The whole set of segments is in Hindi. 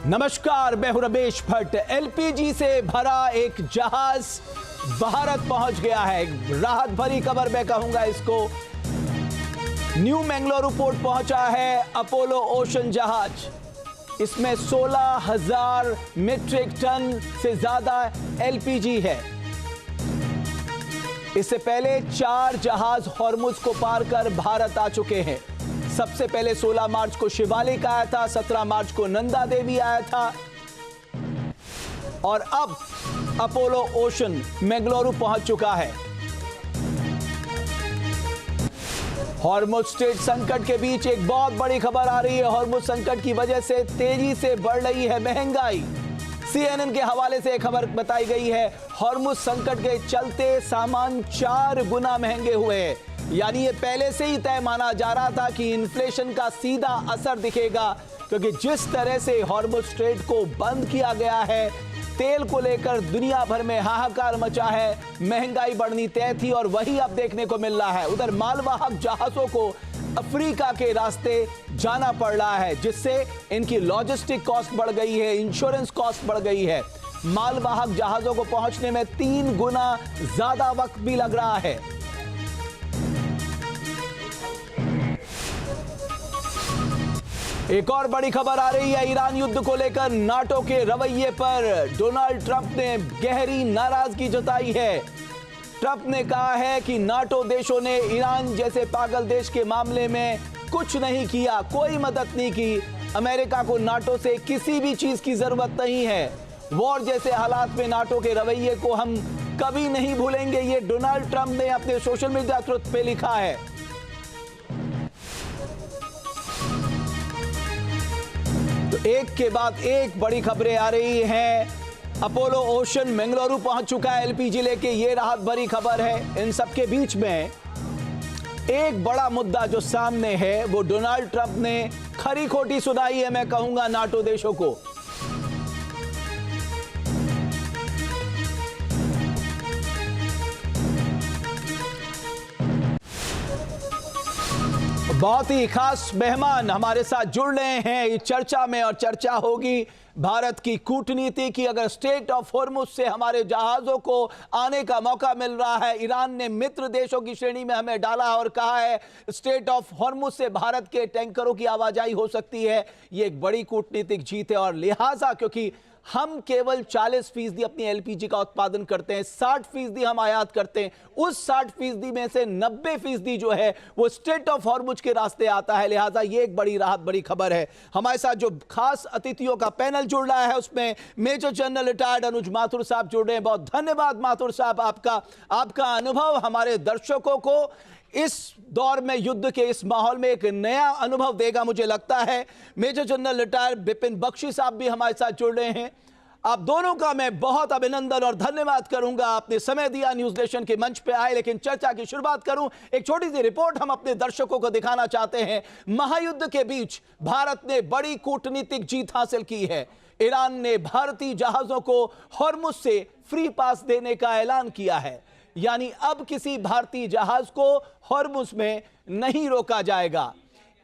नमस्कार, मैं हूं रमेश भट्ट। एलपीजी से भरा एक जहाज भारत पहुंच गया है। राहत भरी खबर मैं कहूंगा इसको। न्यू मैंगलोर पोर्ट पहुंचा है अपोलो ओशन जहाज। इसमें 16,000 मीट्रिक टन से ज्यादा एलपीजी है। इससे पहले 4 जहाज हॉर्मुज को पार कर भारत आ चुके हैं। सबसे पहले 16 मार्च को शिवालिक आया था, 17 मार्च को नंदा देवी आया था और अब अपोलो ओशन मैंगलोर पहुंच चुका है। हॉर्मुज स्ट्रेट संकट के बीच एक बहुत बड़ी खबर आ रही है। हॉर्मुज संकट की वजह से तेजी से बढ़ रही है महंगाई। CNN के हवाले से एक खबर बताई गई है। हॉर्मुज संकट के चलते सामान 4 गुना महंगे हुए हैं। यानी ये पहले से ही तय माना जा रहा था कि इन्फ्लेशन का सीधा असर दिखेगा, क्योंकि जिस तरह से हॉर्मुज स्ट्रेट को बंद किया गया है, तेल को लेकर दुनिया भर में हाहाकार मचा है। महंगाई बढ़नी तय थी और वही अब देखने को मिल रहा है। उधर मालवाहक जहाजों को अफ्रीका के रास्ते जाना पड़ रहा है, जिससे इनकी लॉजिस्टिक कॉस्ट बढ़ गई है, इंश्योरेंस कॉस्ट बढ़ गई है। मालवाहक जहाजों को पहुंचने में 3 गुना ज्यादा वक्त भी लग रहा है। एक और बड़ी खबर आ रही है ईरान युद्ध को लेकर। नाटो के रवैये पर डोनाल्ड ट्रंप ने गहरी नाराजगी जताई है। ट्रंप ने कहा है कि नाटो देशों ने ईरान जैसे पागल देश के मामले में कुछ नहीं किया, कोई मदद नहीं की। अमेरिका को नाटो से किसी भी चीज की जरूरत नहीं है। वॉर जैसे हालात में नाटो के रवैये को हम कभी नहीं भूलेंगे, ये डोनाल्ड ट्रंप ने अपने सोशल मीडिया ट्वीट पे लिखा है। तो एक के बाद एक बड़ी खबरें आ रही हैं। अपोलो ओशन मैंगलोर पहुंच चुका है एलपीजी लेके, ये राहत भरी खबर है। इन सब के बीच में एक बड़ा मुद्दा जो सामने है वो डोनाल्ड ट्रंप ने खरी खोटी सुनाई है, मैं कहूंगा, नाटो देशों को। बहुत ही खास मेहमान हमारे साथ जुड़ रहे हैं इस चर्चा में, और चर्चा होगी भारत की कूटनीति की। अगर स्ट्रेट ऑफ हॉर्मुज से हमारे जहाजों को आने का मौका मिल रहा है, ईरान ने मित्र देशों की श्रेणी में हमें डाला और कहा है स्ट्रेट ऑफ हॉर्मुज से भारत के टैंकरों की आवाजाही हो सकती है, ये एक बड़ी कूटनीतिक जीत है। और लिहाजा क्योंकि हम केवल 40% अपनी एलपीजी का उत्पादन करते हैं, 60% हम आयात करते हैं, उस 60% में से 90% जो है वो स्ट्रेट ऑफ हॉर्मुज के रास्ते आता है। लिहाजा ये एक बड़ी राहत, बड़ी खबर है। हमारे साथ जो खास अतिथियों का पैनल जुड़ रहा है उसमें मेजर जनरल रिटायर्ड अनुज माथुर साहब जुड़ रहे हैं। बहुत धन्यवाद माथुर साहब, आपका अनुभव हमारे दर्शकों को इस दौर में, युद्ध के इस माहौल में एक नया अनुभव देगा, मुझे लगता है। Major general retired Bipin Bakshi साहब भी हमारे साथ जुड़ रहे हैं। आप दोनों का मैं बहुत अभिनंदन और धन्यवाद करूंगा, आपने समय दिया, न्यूज नेशन के मंच पे आए। लेकिन चर्चा की शुरुआत करूं, एक छोटी सी रिपोर्ट हम अपने दर्शकों को दिखाना चाहते हैं। महायुद्ध के बीच भारत ने बड़ी कूटनीतिक जीत हासिल की है। ईरान ने भारतीय जहाजों को हॉर्मुज से फ्री पास देने का ऐलान किया है, यानी अब किसी भारतीय जहाज को हॉर्मुज में नहीं रोका जाएगा।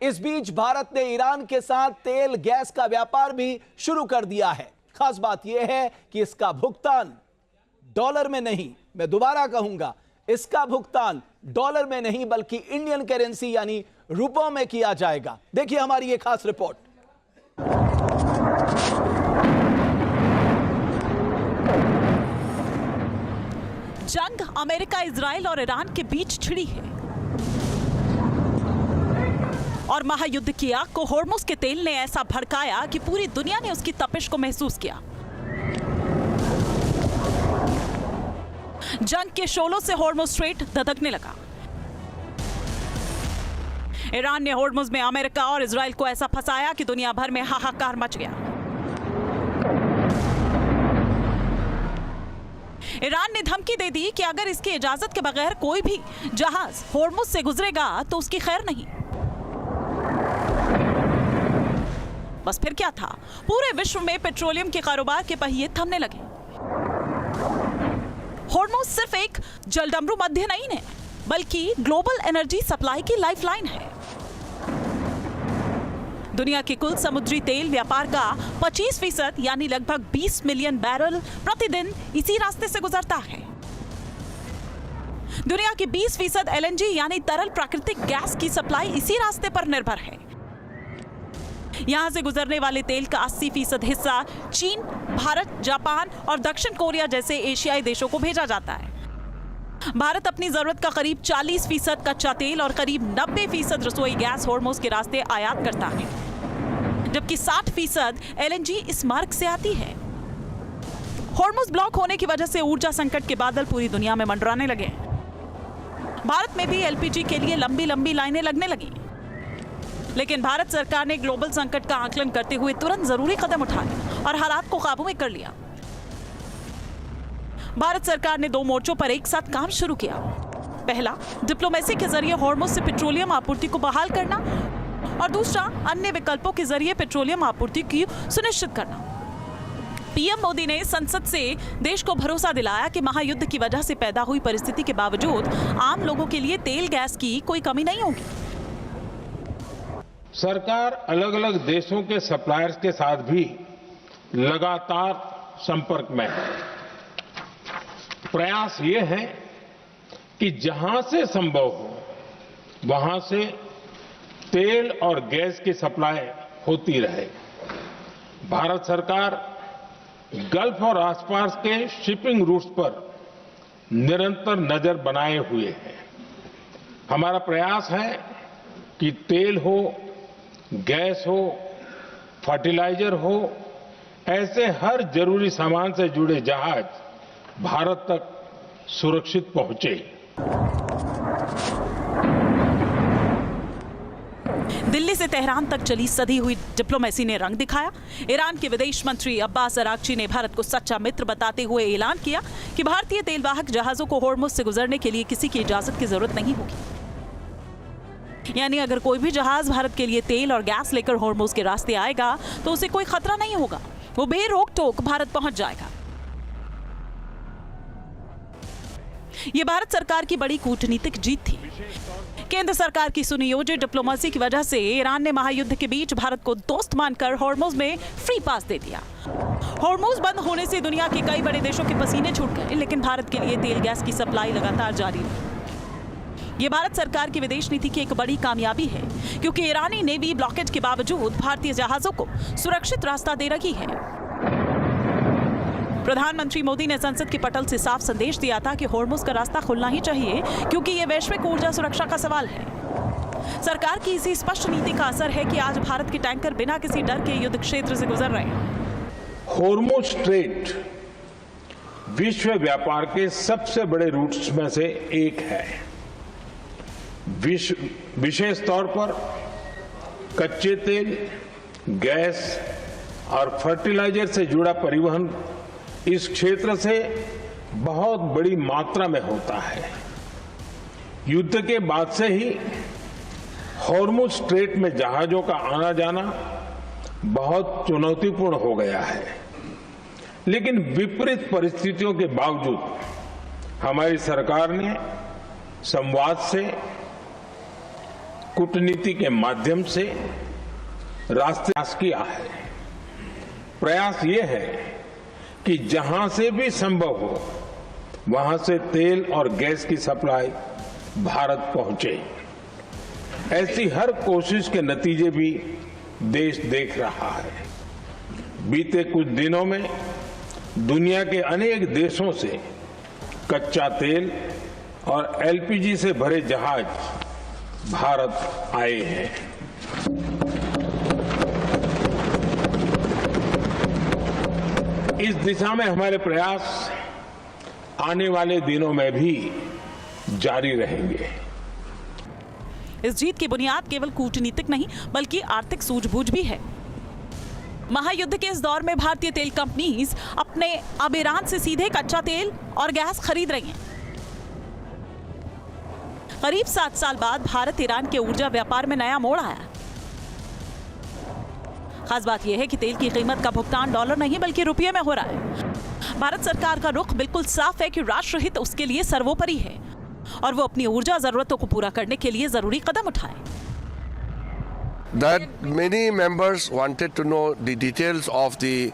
इस बीच भारत ने ईरान के साथ तेल गैस का व्यापार भी शुरू कर दिया है। खास बात यह है कि इसका भुगतान डॉलर में नहीं, मैं दोबारा कहूंगा, इसका भुगतान डॉलर में नहीं बल्कि इंडियन करेंसी यानी रुपयों में किया जाएगा। देखिए हमारी ये खास रिपोर्ट। जंग अमेरिका, इजराइल और ईरान के बीच छिड़ी है और महायुद्ध की आग को हॉर्मुज के तेल ने ऐसा भड़काया कि पूरी दुनिया ने उसकी तपिश को महसूस किया। जंग के शोलों से हॉर्मुज स्ट्रेट धधकने लगा। ईरान ने हॉर्मुज में अमेरिका और इजराइल को ऐसा फंसाया कि दुनिया भर में हाहाकार मच गया। ईरान ने धमकी दे दी कि अगर इसकी इजाजत के बगैर कोई भी जहाज हॉर्मुज से गुजरेगा तो उसकी खैर नहीं। बस फिर क्या था, पूरे विश्व में पेट्रोलियम के कारोबार के पहिए थमने लगे। हॉर्मुज सिर्फ एक जलडमरू मध्य नहीं है, बल्कि ग्लोबल एनर्जी सप्लाई की लाइफलाइन है। दुनिया के कुल समुद्री तेल व्यापार का 25% यानी लगभग 20 मिलियन बैरल प्रतिदिन इसी रास्ते से गुजरता है। दुनिया की 20% LNG यानी तरल प्राकृतिक गैस की सप्लाई इसी रास्ते पर निर्भर है। यहां से गुजरने वाले तेल का 80% हिस्सा चीन, भारत, जापान और दक्षिण कोरिया जैसे एशियाई देशों को भेजा जाता है। भारत अपनी जरूरत का करीब 40% कच्चा तेल और करीब 90% रसोई गैस होर्मुज के रास्ते आयात करता है, जबकि 60% LNG इस मार्ग से आती है। होर्मुज ब्लॉक होने की वजह से ऊर्जा संकट के बादल पूरी दुनिया में मंडराने लगे। भारत में भी LPG के लिए लंबी लंबी लाइनें लगने लगी, लेकिन भारत सरकार ने ग्लोबल संकट का आकलन करते हुए तुरंत जरूरी कदम उठाए और हालात को काबू में कर लिया। भारत सरकार ने 2 मोर्चों पर एक साथ काम शुरू किया। पहला, डिप्लोमेसी के जरिए होर्मुज से पेट्रोलियम आपूर्ति को बहाल करना, और दूसरा, अन्य विकल्पों के जरिए पेट्रोलियम आपूर्ति की सुनिश्चित करना। पीएम मोदी ने संसद से देश को भरोसा दिलाया कि महायुद्ध की वजह से पैदा हुई परिस्थिति के बावजूद आम लोगों के लिए तेल गैस की कोई कमी नहीं होगी। सरकार अलग अलग देशों के सप्लायर्स के साथ भी लगातार संपर्क में है। प्रयास ये है कि जहां से संभव हो वहां से तेल और गैस की सप्लाई होती रहे। भारत सरकार गल्फ और आसपास के शिपिंग रूट्स पर निरंतर नजर बनाए हुए है। हमारा प्रयास है कि तेल हो, गैस हो, फर्टिलाइजर हो, ऐसे हर जरूरी सामान से जुड़े जहाज भारत तक सुरक्षित पहुंचे। दिल्ली से तेहरान तक चली सधी हुई डिप्लोमेसी ने रंग दिखाया। ईरान के विदेश मंत्री अब्बास अरागची ने भारत को सच्चा मित्र बताते हुए ऐलान किया कि भारतीय तेलवाहक जहाजों को होर्मुज से गुजरने के लिए किसी की इजाजत की जरूरत नहीं होगी। यानी अगर कोई भी जहाज भारत के लिए तेल और गैस लेकर होर्मुज के रास्ते आएगा तो उसे कोई खतरा नहीं होगा, वो बेरोक टोक भारत पहुंच जाएगा। ये भारत सरकार की बड़ी कूटनीतिक जीत थी। केंद्र सरकार की सुनियोजित डिप्लोमेसी की वजह से ईरान ने महायुद्ध के बीच भारत को दोस्त मानकर होर्मुज में फ्री पास दे दिया। होर्मुज बंद होने से दुनिया के कई बड़े देशों के पसीने छूट गए, लेकिन भारत के लिए तेल गैस की सप्लाई लगातार जारी रही। ये भारत सरकार की विदेश नीति की एक बड़ी कामयाबी है, क्योंकि ईरानी नेवी ब्लॉकेज के बावजूद भारतीय जहाजों को सुरक्षित रास्ता दे रही है। प्रधानमंत्री मोदी ने संसद के पटल से साफ संदेश दिया था कि होर्मुज का रास्ता खुलना ही चाहिए, क्योंकि ये वैश्विक ऊर्जा सुरक्षा का सवाल है। सरकार की इसी स्पष्ट नीति का असर है कि आज भारत के टैंकर बिना किसी डर के युद्ध क्षेत्र से गुजर रहे हैं। होर्मुज स्ट्रेट विश्व व्यापार के सबसे बड़े रूट्स में से एक है। विशेष तौर पर कच्चे तेल, गैस और फर्टिलाइजर से जुड़ा परिवहन इस क्षेत्र से बहुत बड़ी मात्रा में होता है। युद्ध के बाद से ही होर्मुज स्ट्रेट में जहाजों का आना जाना बहुत चुनौतीपूर्ण हो गया है, लेकिन विपरीत परिस्थितियों के बावजूद हमारी सरकार ने संवाद से, कूटनीति के माध्यम से रास्ते किया है। प्रयास ये है कि जहां से भी संभव हो वहां से तेल और गैस की सप्लाई भारत पहुंचे। ऐसी हर कोशिश के नतीजे भी देश देख रहा है। बीते कुछ दिनों में दुनिया के अनेक देशों से कच्चा तेल और LPG से भरे जहाज भारत आए हैं। इस दिशा में हमारे प्रयास आने वाले दिनों में भी जारी रहेंगे। इस जीत की बुनियाद केवल कूटनीतिक नहीं बल्कि आर्थिक सूझबूझ भी है। महायुद्ध के इस दौर में भारतीय तेल कंपनीज अपने अब ईरान से सीधे कच्चा तेल और गैस खरीद रही हैं। करीब 7 साल बाद भारत ईरान के ऊर्जा व्यापार में नया मोड़ आया। खास बात यह है कि तेल की कीमत का भुगतान डॉलर नहीं बल्कि रुपये में हो रहा है। भारत सरकार का रुख बिल्कुल साफ है कि राष्ट्र हित उसके लिए सर्वोपरि है और वो अपनी ऊर्जा जरूरतों को पूरा करने के लिए जरूरी कदम उठाए। that many members wanted to know the details of the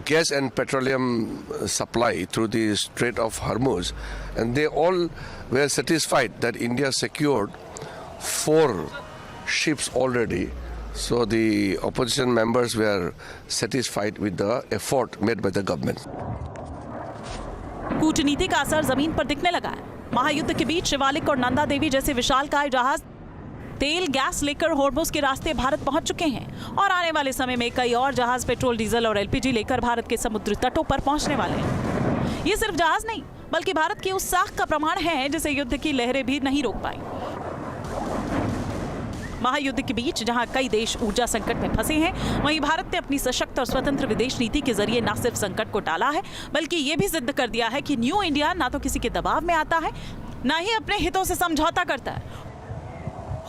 gas and petroleum supply through the Strait of Hormuz, and they all were satisfied that India secured 4 ships already. So the opposition members were satisfied with the effort made by the government. कूटनीति का असर जमीन पर दिखने लगा है। महायुद्ध के बीच शिवालिक और नंदा देवी जैसे विशालकाय जहाज तेल गैस लेकर हॉर्मुज़ के रास्ते भारत पहुंच चुके हैं और आने वाले समय में कई और जहाज पेट्रोल, डीजल और एलपीजी लेकर भारत के समुद्री तटों पर पहुंचने वाले हैं। ये सिर्फ जहाज नहीं, बल्कि भारत की उस साख का प्रमाण है जिसे युद्ध की लहरें भी नहीं रोक पाई। महायुद्ध के बीच जहां कई देश ऊर्जा संकट में फंसे हैं, वहीं भारत ने अपनी सशक्त और स्वतंत्र विदेश नीति के जरिए न सिर्फ संकट को टाला है, बल्कि ये भी जिद्द कर दिया है कि न्यू इंडिया ना तो किसी के दबाव में आता है, ना ही अपने हितों से समझौता करता है।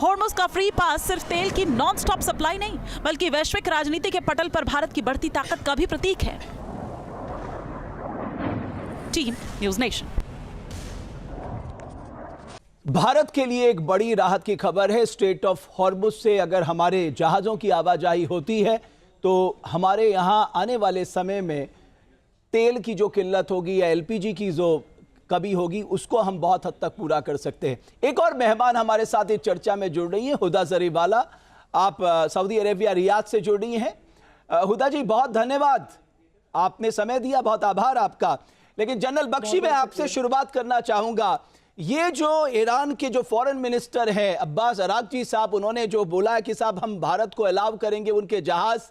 हॉर्मुज़ का फ्री पास सिर्फ तेल की नॉन स्टॉप सप्लाई नहीं, बल्कि वैश्विक राजनीति के पटल पर भारत की बढ़ती ताकत का भी प्रतीक है। Team news nation. भारत के लिए एक बड़ी राहत की खबर है। स्ट्रेट ऑफ हॉर्मुज़ से अगर हमारे जहाज़ों की आवाजाही होती है तो हमारे यहाँ आने वाले समय में तेल की जो किल्लत होगी या एलपीजी की जो कभी होगी, उसको हम बहुत हद तक पूरा कर सकते हैं। एक और मेहमान हमारे साथ इस चर्चा में जुड़ रही हैं, हुदा जरीवाला। आप सऊदी अरेबिया रियाद से जुड़ रही हैं। हुदा जी, बहुत धन्यवाद, आपने समय दिया, बहुत आभार आपका। लेकिन जनरल बख्शी, मैं आपसे शुरुआत करना चाहूंगा। ये जो ईरान के जो फॉरेन मिनिस्टर हैं अब्बास अरागची साहब, उन्होंने जो बोला है कि साहब हम भारत को अलाउ करेंगे उनके जहाज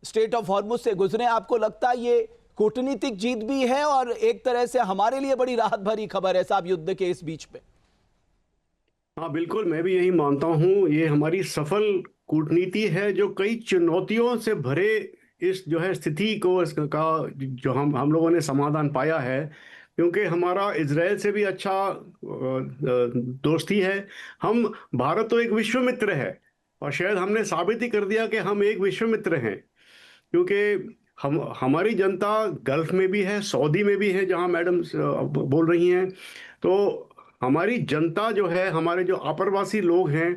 स्ट्रेट ऑफ हॉर्मुज़ से गुजरे, आपको लगता है ये कूटनीतिक जीत भी है और एक तरह से हमारे लिए बड़ी राहत भरी खबर है साहब युद्ध के इस बीच में? हाँ बिल्कुल, मैं भी यही मानता हूँ। ये हमारी सफल कूटनीति है जो कई चुनौतियों से भरे इस जो है स्थिति को इसका जो हम लोगों ने समाधान पाया है, क्योंकि हमारा इजराइल से भी अच्छा दोस्ती है। हम भारत तो एक विश्व मित्र है और शायद हमने साबित ही कर दिया कि हम एक विश्व मित्र हैं, क्योंकि हमारी जनता गल्फ में भी है, सऊदी में भी है, जहां मैडम बोल रही हैं। तो हमारी जनता जो है, हमारे जो आप्रवासी लोग हैं,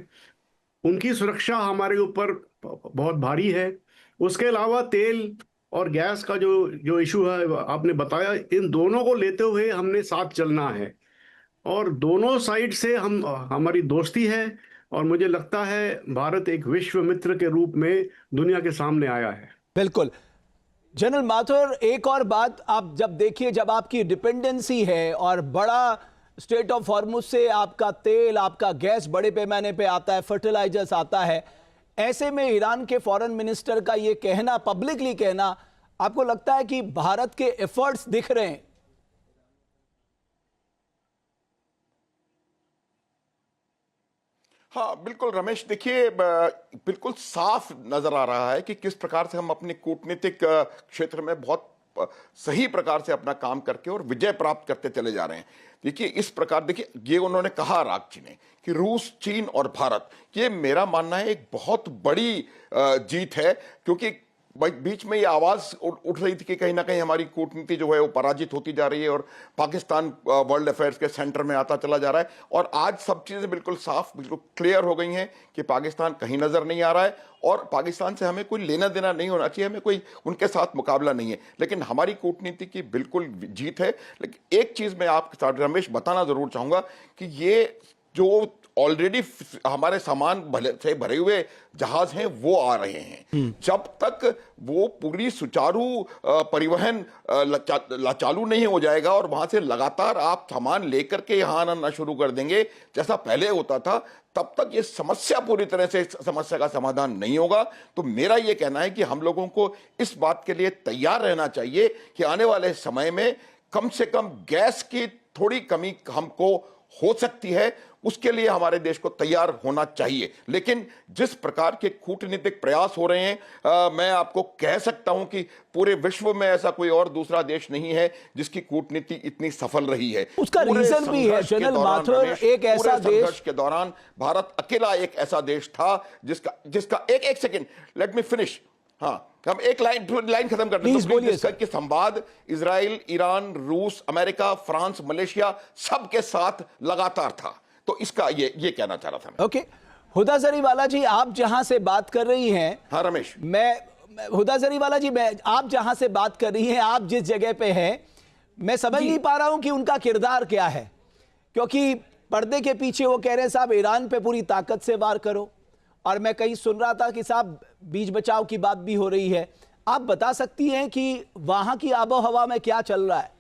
उनकी सुरक्षा हमारे ऊपर बहुत भारी है। उसके अलावा तेल और गैस का जो इशू है आपने बताया, इन दोनों को लेते हुए हमने साथ चलना है और दोनों साइड से हमारी दोस्ती है और मुझे लगता है भारत एक विश्व मित्र के रूप में दुनिया के सामने आया है। बिल्कुल। जनरल माथुर, एक और बात आप जब देखिए, जब आपकी डिपेंडेंसी है और बड़ा स्ट्रेट ऑफ हॉर्मुज़ से आपका तेल, आपका गैस बड़े पैमाने पे आता है, फर्टिलाइजर्स आता है, ऐसे में ईरान के फॉरेन मिनिस्टर का ये कहना, पब्लिकली कहना, आपको लगता है कि भारत के एफर्ट्स दिख रहे हैं? हाँ बिल्कुल रमेश, देखिए बिल्कुल साफ नजर आ रहा है कि किस प्रकार से हम अपने कूटनीतिक क्षेत्र में बहुत सही प्रकार से अपना काम करके और विजय प्राप्त करते चले जा रहे हैं। देखिए इस प्रकार, देखिए ये उन्होंने कहा अरागची ने कि रूस, चीन और भारत, ये मेरा मानना है एक बहुत बड़ी जीत है, क्योंकि बीच में ये आवाज उठ रही थी कि कहीं ना कहीं हमारी कूटनीति जो है वो पराजित होती जा रही है और पाकिस्तान वर्ल्ड अफेयर्स के सेंटर में आता चला जा रहा है। और आज सब चीजें बिल्कुल साफ, बिल्कुल क्लियर हो गई हैं कि पाकिस्तान कहीं नजर नहीं आ रहा है और पाकिस्तान से हमें कोई लेना देना नहीं होना चाहिए, हमें कोई उनके साथ मुकाबला नहीं है। लेकिन हमारी कूटनीति की बिल्कुल जीत है। लेकिन एक चीज मैं आपके साथ रमेश बताना जरूर चाहूंगा कि ये जो ऑलरेडी हमारे सामान से भरे हुए जहाज हैं वो आ रहे हैं, जब तक वो पूरी सुचारू परिवहन चालू नहीं हो जाएगा और वहां से लगातार आप सामान लेकर के यहां आना शुरू कर देंगे जैसा पहले होता था, तब तक ये समस्या पूरी तरह से समस्या का समाधान नहीं होगा। तो मेरा ये कहना है कि हम लोगों को इस बात के लिए तैयार रहना चाहिए कि आने वाले समय में कम से कम गैस की थोड़ी कमी हमको हो सकती है, उसके लिए हमारे देश को तैयार होना चाहिए। लेकिन जिस प्रकार के कूटनीतिक प्रयास हो रहे हैं, मैं आपको कह सकता हूं कि पूरे विश्व में ऐसा कोई और दूसरा देश नहीं है जिसकी कूटनीति इतनी सफल रही है। उसका रीजन भी है जनरल माथुर, एक ऐसा देश के दौरान भारत अकेला एक ऐसा देश था जिसका एक सेकेंड, लेट मी फिनिश, हाँ हम एक लाइन खत्म कर दें कि संवाद इजराइल, ईरान, रूस, अमेरिका, फ्रांस, मलेशिया सबके साथ लगातार था। तो इसका ये कहना चाह रहा था मैं। ओके, हुदा जरीवाला जी, आप जहां से बात कर रही हैं, हाँ रमेश, हुदा जरीवाला जी, आप जहां से बात कर रही हैं, आप जिस जगह पे हैं, मैं समझ नहीं पा रहा हूं कि उनका किरदार क्या है, क्योंकि पर्दे के पीछे वो कह रहे हैं साहब ईरान पे पूरी ताकत से वार करो, और मैं कहीं सुन रहा था कि साहब बीच बचाव की बात भी हो रही है। आप बता सकती हैं कि वहां की आबो हवा में क्या चल रहा है?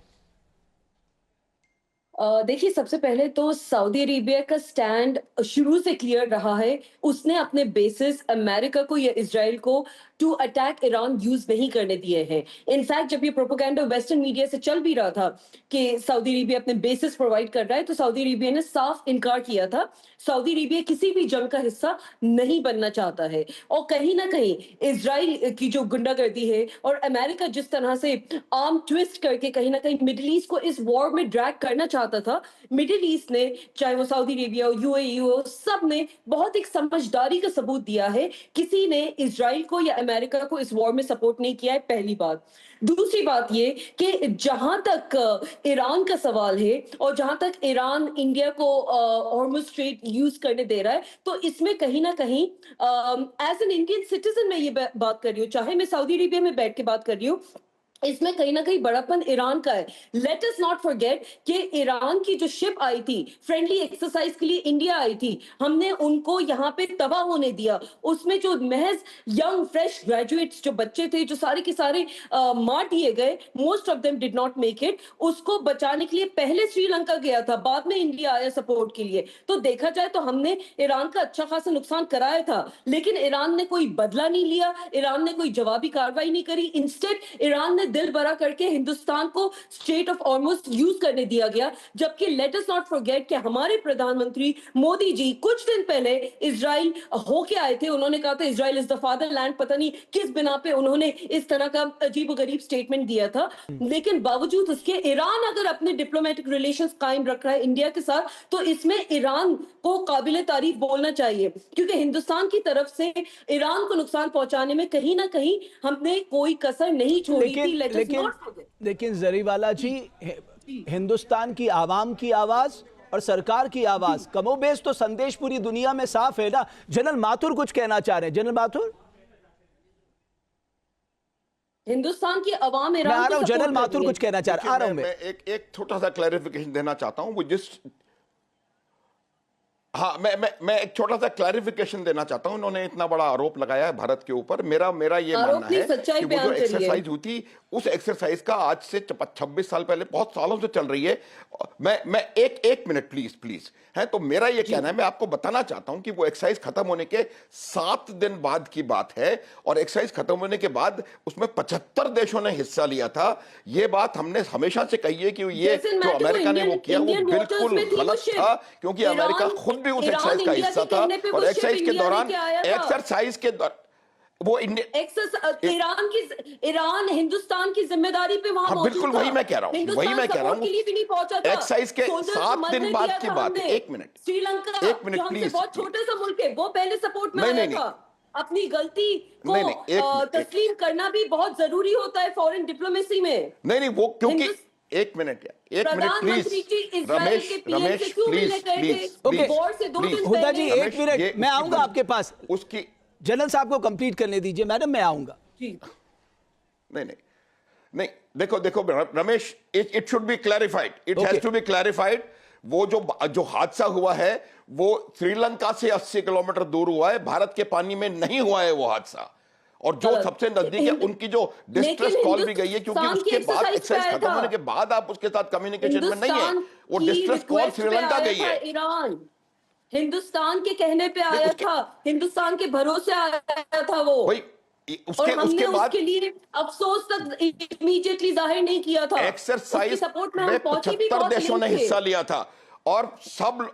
देखिए, सबसे पहले तो सऊदी अरेबिया का स्टैंड शुरू से क्लियर रहा है। उसने अपने बेसिस अमेरिका को या इजराइल को टू अटैक ईरान यूज नहीं करने दिए हैं। इनफैक्ट जब ये प्रोपेगेंडा वेस्टर्न मीडिया से चल भी रहा था कि सऊदी अरेबिया अपने बेसिस प्रोवाइड कर रहा है, तो सऊदी अरेबिया ने साफ इनकार किया था। सऊदी अरेबिया किसी भी जंग का हिस्सा नहीं बनना चाहता है, और कहीं ना कहीं इजराइल की जो गुंडागर्दी है और अमेरिका जिस तरह से आर्म ट्विस्ट करके कहीं ना कहीं मिडिल ईस्ट को इस वॉर में ड्रैग करना चाहता था, मिडिल ईस्ट ने, चाहे वो सऊदी अरेबिया हो, यूएई हो, सब ने बहुत एक समझदारी का सबूत दिया है। किसी ने इजराइल को या अमेरिका को इस वॉर में सपोर्ट नहीं किया है, पहली बात। दूसरी बात ये कि जहां तक ईरान का सवाल है और जहां तक ईरान इंडिया को हॉर्मुज स्ट्रेट यूज करने दे रहा है, तो इसमें कहीं ना कहीं एज एन इंडियन सिटीजन मैं ये बात कर रही हूँ, चाहे मैं सऊदी अरेबिया में बैठ के बात कर रही हूँ, इसमें कहीं ना कहीं बड़ापन ईरान का है। लेट अस नॉट फॉरगेट कि ईरान की जो शिप आई थी फ्रेंडली एक्सरसाइज के लिए, इंडिया आई थी, हमने उनको यहाँ पे तबाह होने दिया। उसमें जो महज यंग फ्रेश ग्रेजुएट्स जो बच्चे थे, जो सारे के सारे मार दिए गए, most of them did not make it. उसको बचाने के लिए पहले श्रीलंका गया था, बाद में इंडिया आया सपोर्ट के लिए। तो देखा जाए तो हमने ईरान का अच्छा खासा नुकसान कराया था, लेकिन ईरान ने कोई बदला नहीं लिया, ईरान ने कोई जवाबी कार्रवाई नहीं करी। इंस्टेड ईरान ने दिल बड़ा करके हिंदुस्तान को स्ट्रेट ऑफ हॉर्मुज यूज करने दिया गया। जबकि लेट अस नॉट फॉरगेट कि हमारे प्रधानमंत्री मोदी जी कुछ दिन पहले इजराइल होके आए थे। उन्होंने कहा था इजराइल इज द फादरलैंड, पता नहीं किस बिना पे उन्होंने इस तरह का अजीबोगरीब स्टेटमेंट दिया था। लेकिन बावजूद उसके ईरान अगर अपने डिप्लोमेटिक रिलेशंस कायम रख रहा है इंडिया के साथ, तो इसमें ईरान को काबिले तारीफ बोलना चाहिए, क्योंकि हिंदुस्तान की तरफ से ईरान को नुकसान पहुंचाने में कहीं ना कहीं हमने कोई कसर नहीं छोड़ी थी। लेकिन जरीवाला जी, हिंदुस्तान की आवाम की आवाज और सरकार की आवाज कमोबेश तो संदेश पूरी दुनिया में साफ है ना। जनरल माथुर कुछ कहना चाह रहे हैं। जनरल माथुर, हिंदुस्तान की आवाम मैं आ रहा हूं। जनरल माथुर कुछ कहना चाह रहे हैं, आ रहा हूं मैं। एक छोटा सा क्लैरिफिकेशन देना चाहता हूं। वो हाँ, मैं एक छोटा सा क्लैरिफिकेशन देना चाहता हूं। उन्होंने इतना बड़ा आरोप लगाया है भारत के ऊपर। मेरा ये मानना है कि वो जो एक्सरसाइज हुई थी, उस एक्सरसाइज का आज से 26 साल पहले, बहुत सालों से चल रही है। मैं एक मिनट प्लीज है। तो मेरा ये कहना है, मैं आपको बताना चाहता हूं कि वो एक्सरसाइज खत्म होने के 7 दिन बाद की बात है, और एक्सरसाइज खत्म होने के बाद उसमें 75 देशों ने हिस्सा लिया था। ये बात हमने हमेशा से कही है कि ये जो अमेरिका ने वो किया वो बिल्कुल गलत था, क्योंकि अमेरिका खुद भी उस एक्सरसाइज का हिस्सा था। और एक्सरसाइज के दौरान वो ईरान हिंदुस्तान की जिम्मेदारी पे वहां मौजूद था। बिल्कुल वही मैं कह रहा हूं, एक्सरसाइज के 7 दिन बाद की बात है। एक मिनट प्लीज, बहुत छोटा सा मुल्क है, वो पहले सपोर्ट में आया था। अपनी गलती को तस्लीम करना भी बहुत जरूरी होता है फॉरेन डिप्लोमेसी में। नहीं, वो क्योंकि एक minute please, Ramesh please, Huda ji 1 minute, मैं आऊंगा आपके पास। उसकी जनरल साहब को कंप्लीट करने दीजिए। मैडम, मैं आऊंगा। नहीं, देखो Ramesh, it should be clarified, it has to be clarified. वो जो हादसा हुआ है वो श्रीलंका से 80 किलोमीटर दूर हुआ है, भारत के पानी में नहीं हुआ है वो हादसा। और जो सबसे नजदीक है उनकी जो डिस्ट्रेस कॉल भी गई है, क्योंकि उसके बाद एक्सरसाइज खत्म होने के बाद आप उसके साथ कम्युनिकेशन में नहीं है। वो डिस्ट्रेस कॉल श्रीलंका गई है। ईरान हिंदुस्तान के कहने पे आया था, हिंदुस्तान के भरोसे आया था वो। उसके बाद उसके लिए अफसोस तक इमीडिएटली जाहिर नहीं किया था। एक्सरसाइज सपोर्ट में 75 देशों ने हिस्सा लिया था, और सब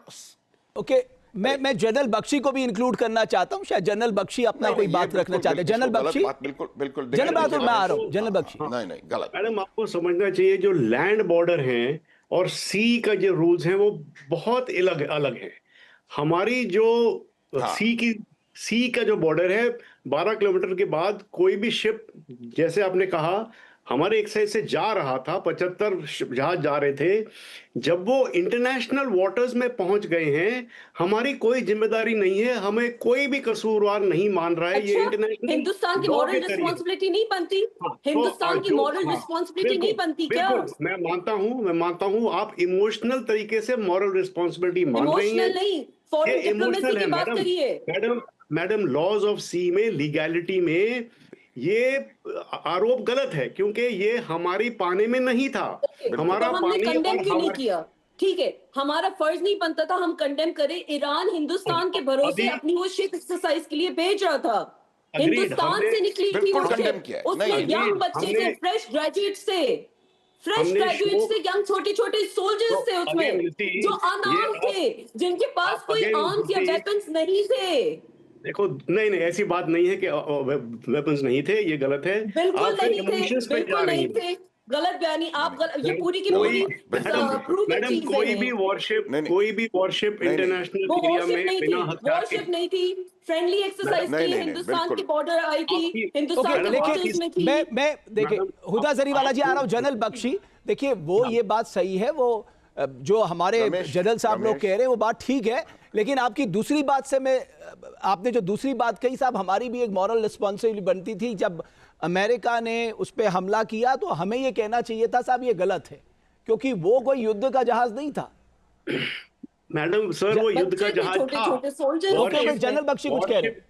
मैं जनरल बख्शी को भी इंक्लूड करना चाहता हूं। शायद जनरल बख्शी अपना कोई बात रखना चाहते हैं। जनरल बख्शी, बिल्कुल जनरल बात मैं आ रहा हूं। जनरल बख्शी, नहीं गलत। मैडम, आपको समझना चाहिए जो लैंड बॉर्डर हैं और सी का जो रूल्स हैं वो बहुत अलग है। हमारी जो सी का जो बॉर्डर है, 12 किलोमीटर के बाद कोई भी शिप, जैसे आपने कहा, हमारे एक साइड से जा रहा था, 75 जहाज जा रहे थे, जब वो इंटरनेशनल वाटर्स में पहुंच गए हैं, हमारी कोई जिम्मेदारी नहीं है, हमें कोई भी कसूरवार नहीं मान रहा है। ये इंटरनेशनल हिंदुस्तान की मॉरल रिस्पॉन्सिबिलिटी नहीं बनती? हिंदुस्तान की मॉरल रिस्पॉन्सिबिलिटी नहीं बनती क्या? मैं मानता हूं आप इमोशनल तरीके से मॉरल रिस्पॉन्सिबिलिटी मान रही हैं। इमोशनल नहीं, फॉरेन डिप्लोमेसी की बात करिए। मैडम लॉज ऑफ सी में, लीगैलिटी में ये आरोप गलत है, क्योंकि ये हमारी पाने में नहीं था। हमारा तो हमने पानी कंडेम क्यों नहीं और किया? ठीक है, हमारा फर्ज नहीं बनता था हम कंडेम करें। ईरान हिंदुस्तान के भरोसे अपनी वो शिप एक्सरसाइज के लिए भेज रहा था। हिंदुस्तान से निकली थी वो शिप, उसमें यंग बच्चे थे, फ्रेश ग्रेजुएट से, यंग छोटे छोटे सोल्जर्स थे उसमें, जो अनार्म थे, जिनके पास कोई आर्म्स या वेपन्स नहीं थे। देखो, नहीं ऐसी बात नहीं है कि वेपन्स नहीं थे, ये गलत है। बिल्कुल नहीं थे, गलत बयानी आप ये पूरी की पूरी मैडम कोई भी वॉरशिप इंटरनेशनल एरिया में बिना हथियार के वॉरशिप नहीं थी, फ्रेंडली एक्सरसाइज के लिए हिंदुस्तान की बॉर्डर आई थी, हिंदुस्तान के बॉर्डर्स में थी। मैं देखिए हुदा जरीवाला जी आ रहा हूं, जनरल बख्शी देखिए वो ये बात सही है, वो जो हमारे जनरल साहब लोग कह रहे हैं वो बात ठीक है, लेकिन आपकी दूसरी बात से आपने जो दूसरी बात कही साहब, हमारी भी एक मॉरल रिस्पॉन्सिबिलिटी बनती थी। जब अमेरिका ने उस पर हमला किया तो हमें ये कहना चाहिए था साहब ये गलत है, क्योंकि वो कोई युद्ध का जहाज नहीं था। मैडम सर वो युद्ध का जहाज था। जनरल बख्शी कुछ कह रहे हैं।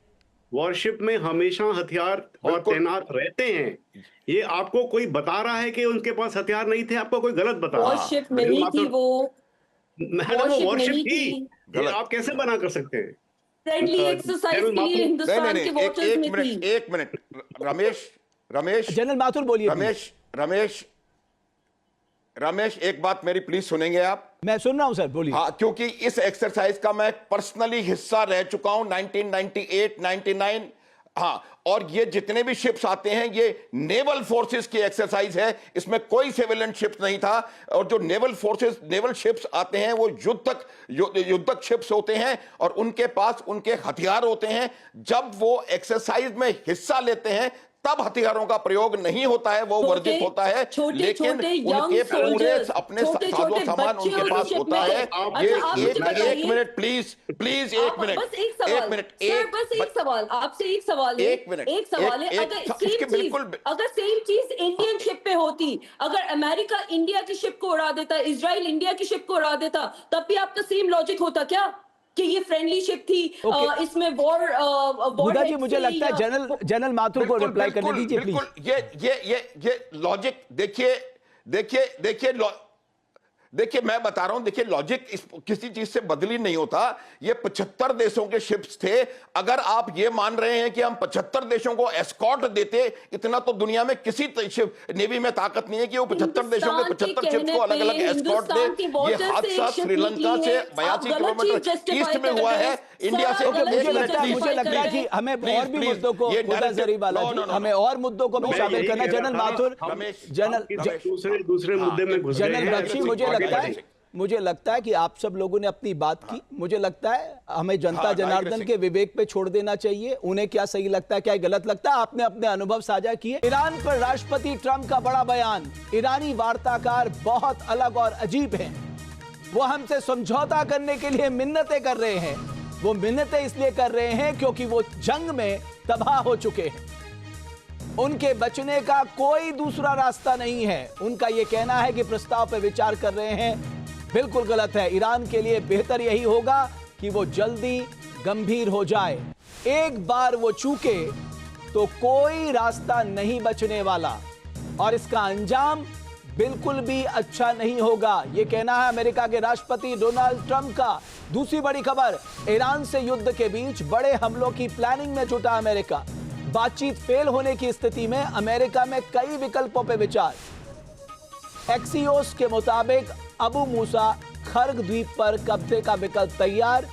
वॉरशिप में हमेशा हथियार और तैनात रहते हैं। ये आपको कोई बता रहा है कि उनके पास हथियार नहीं थे, आपको कोई गलत बता रहा है। वॉरशिप नहीं थी वो, मैडम वॉरशिप थी, ये आप कैसे बना कर सकते हैं? फ्रेंडली एक्सरसाइज के लिए हिंदुस्तान के वॉटर्स में थी। एक मिनट रमेश जनरल माथुर बोलिए। रमेश एक बात मेरी प्लीज सुनेंगे आप? मैं सुन रहा हूं सर, बोलिए। हाँ, क्योंकि इस एक्सरसाइज का मैं पर्सनली हिस्सा रह चुका हूं 1998, 99। हाँ, और ये जितने भी शिप्स आते हैं ये नेवल फोर्सेस की एक्सरसाइज है, इसमें कोई सिविलियन शिप्स नहीं था। और जो नेवल शिप्स आते हैं वो युद्धक शिप्स होते हैं और उनके पास उनके हथियार होते हैं। जब वो एक्सरसाइज में हिस्सा लेते हैं तब हथियारों का प्रयोग नहीं होता है, वो वर्जित होता है, लेकिन उनके पूरे अपने साजो सामान उनके पास होता है। ये एक मिनट प्लीज एक सवाल आपसे, एक सवाल है, अगर सेम चीज इंडियन शिप पे होती, अगर अमेरिका इंडिया की शिप को उड़ा देता, इजराइल इंडिया की शिप को उड़ा देता, तब भी आपका सेम लॉजिक होता क्या कि ये फ्रेंडली शिप थी? इसमें वॉर जी मुझे लगता है जनरल माथुर को रिप्लाई करने दीजिए प्लीज। ये लॉजिक देखिए मैं बता रहा हूं, देखिए लॉजिक किसी चीज से बदली नहीं होता। ये 75 देशों के शिप्स थे। अगर आप ये मान रहे हैं कि हम 75 देशों को एस्कॉर्ट देते, इतना तो दुनिया में किसी नेवी में ताकत नहीं है कि वो 75 देशों के 75 शिप्स को अलग अलग एस्कॉर्ट दे। ये हादसा श्रीलंका से 82 किलोमीटर ईस्ट में हुआ है, इंडिया से। मुझे लगता है कि हमें और भी मुद्दों को, हमें और मुद्दों को शामिल करना। जनरल माथुर, दूसरे मुद्दे में घुस गए हैं। मुझे लगता है कि आप सब लोगों ने अपनी बात की। मुझे लगता है हमें जनता जनार्दन के विवेक पे छोड़ देना चाहिए, उन्हें क्या सही लगता है क्या गलत लगता है। आपने अपने अनुभव साझा किए। ईरान पर राष्ट्रपति ट्रंप का बड़ा बयान। ईरानी वार्ताकार बहुत अलग और अजीब हैं। वो हमसे समझौता करने के लिए मिन्नतें कर रहे हैं। वो मिन्नतें इसलिए कर रहे हैं क्योंकि वो जंग में तबाह हो चुके हैं, उनके बचने का कोई दूसरा रास्ता नहीं है। उनका यह कहना है कि प्रस्ताव पर विचार कर रहे हैं, बिल्कुल गलत है। ईरान के लिए बेहतर यही होगा कि वो जल्दी गंभीर हो जाए। एक बार वो चूके तो कोई रास्ता नहीं बचने वाला और इसका अंजाम बिल्कुल भी अच्छा नहीं होगा। यह कहना है अमेरिका के राष्ट्रपति डोनाल्ड ट्रंप का। दूसरी बड़ी खबर, ईरान से युद्ध के बीच बड़े हमलों की प्लानिंग में जुटा अमेरिका। बातचीत फेल होने की स्थिति में अमेरिका में कई विकल्पों पर विचार। एक्सियोस के मुताबिक अबू मूसा खर्ग द्वीप पर कब्जे का विकल्प तैयार।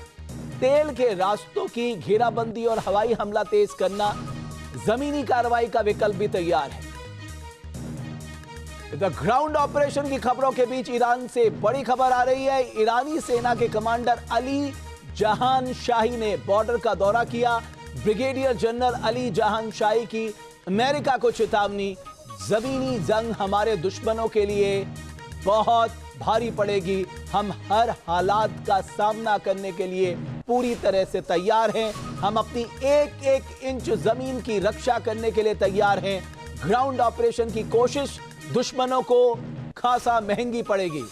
तेल के रास्तों की घेराबंदी और हवाई हमला तेज करना, जमीनी कार्रवाई का विकल्प भी तैयार है। द ग्राउंड ऑपरेशन की खबरों के बीच ईरान से बड़ी खबर आ रही है। ईरानी सेना के कमांडर अली जहान शाही ने बॉर्डर का दौरा किया। ब्रिगेडियर जनरल अली जहान शाही की अमेरिका को चेतावनी, जमीनी जंग हमारे दुश्मनों के लिए बहुत भारी पड़ेगी। हम हर हालात का सामना करने के लिए पूरी तरह से तैयार हैं। हम अपनी एक एक इंच जमीन की रक्षा करने के लिए तैयार हैं। ग्राउंड ऑपरेशन की कोशिश दुश्मनों को खासा महंगी पड़ेगी।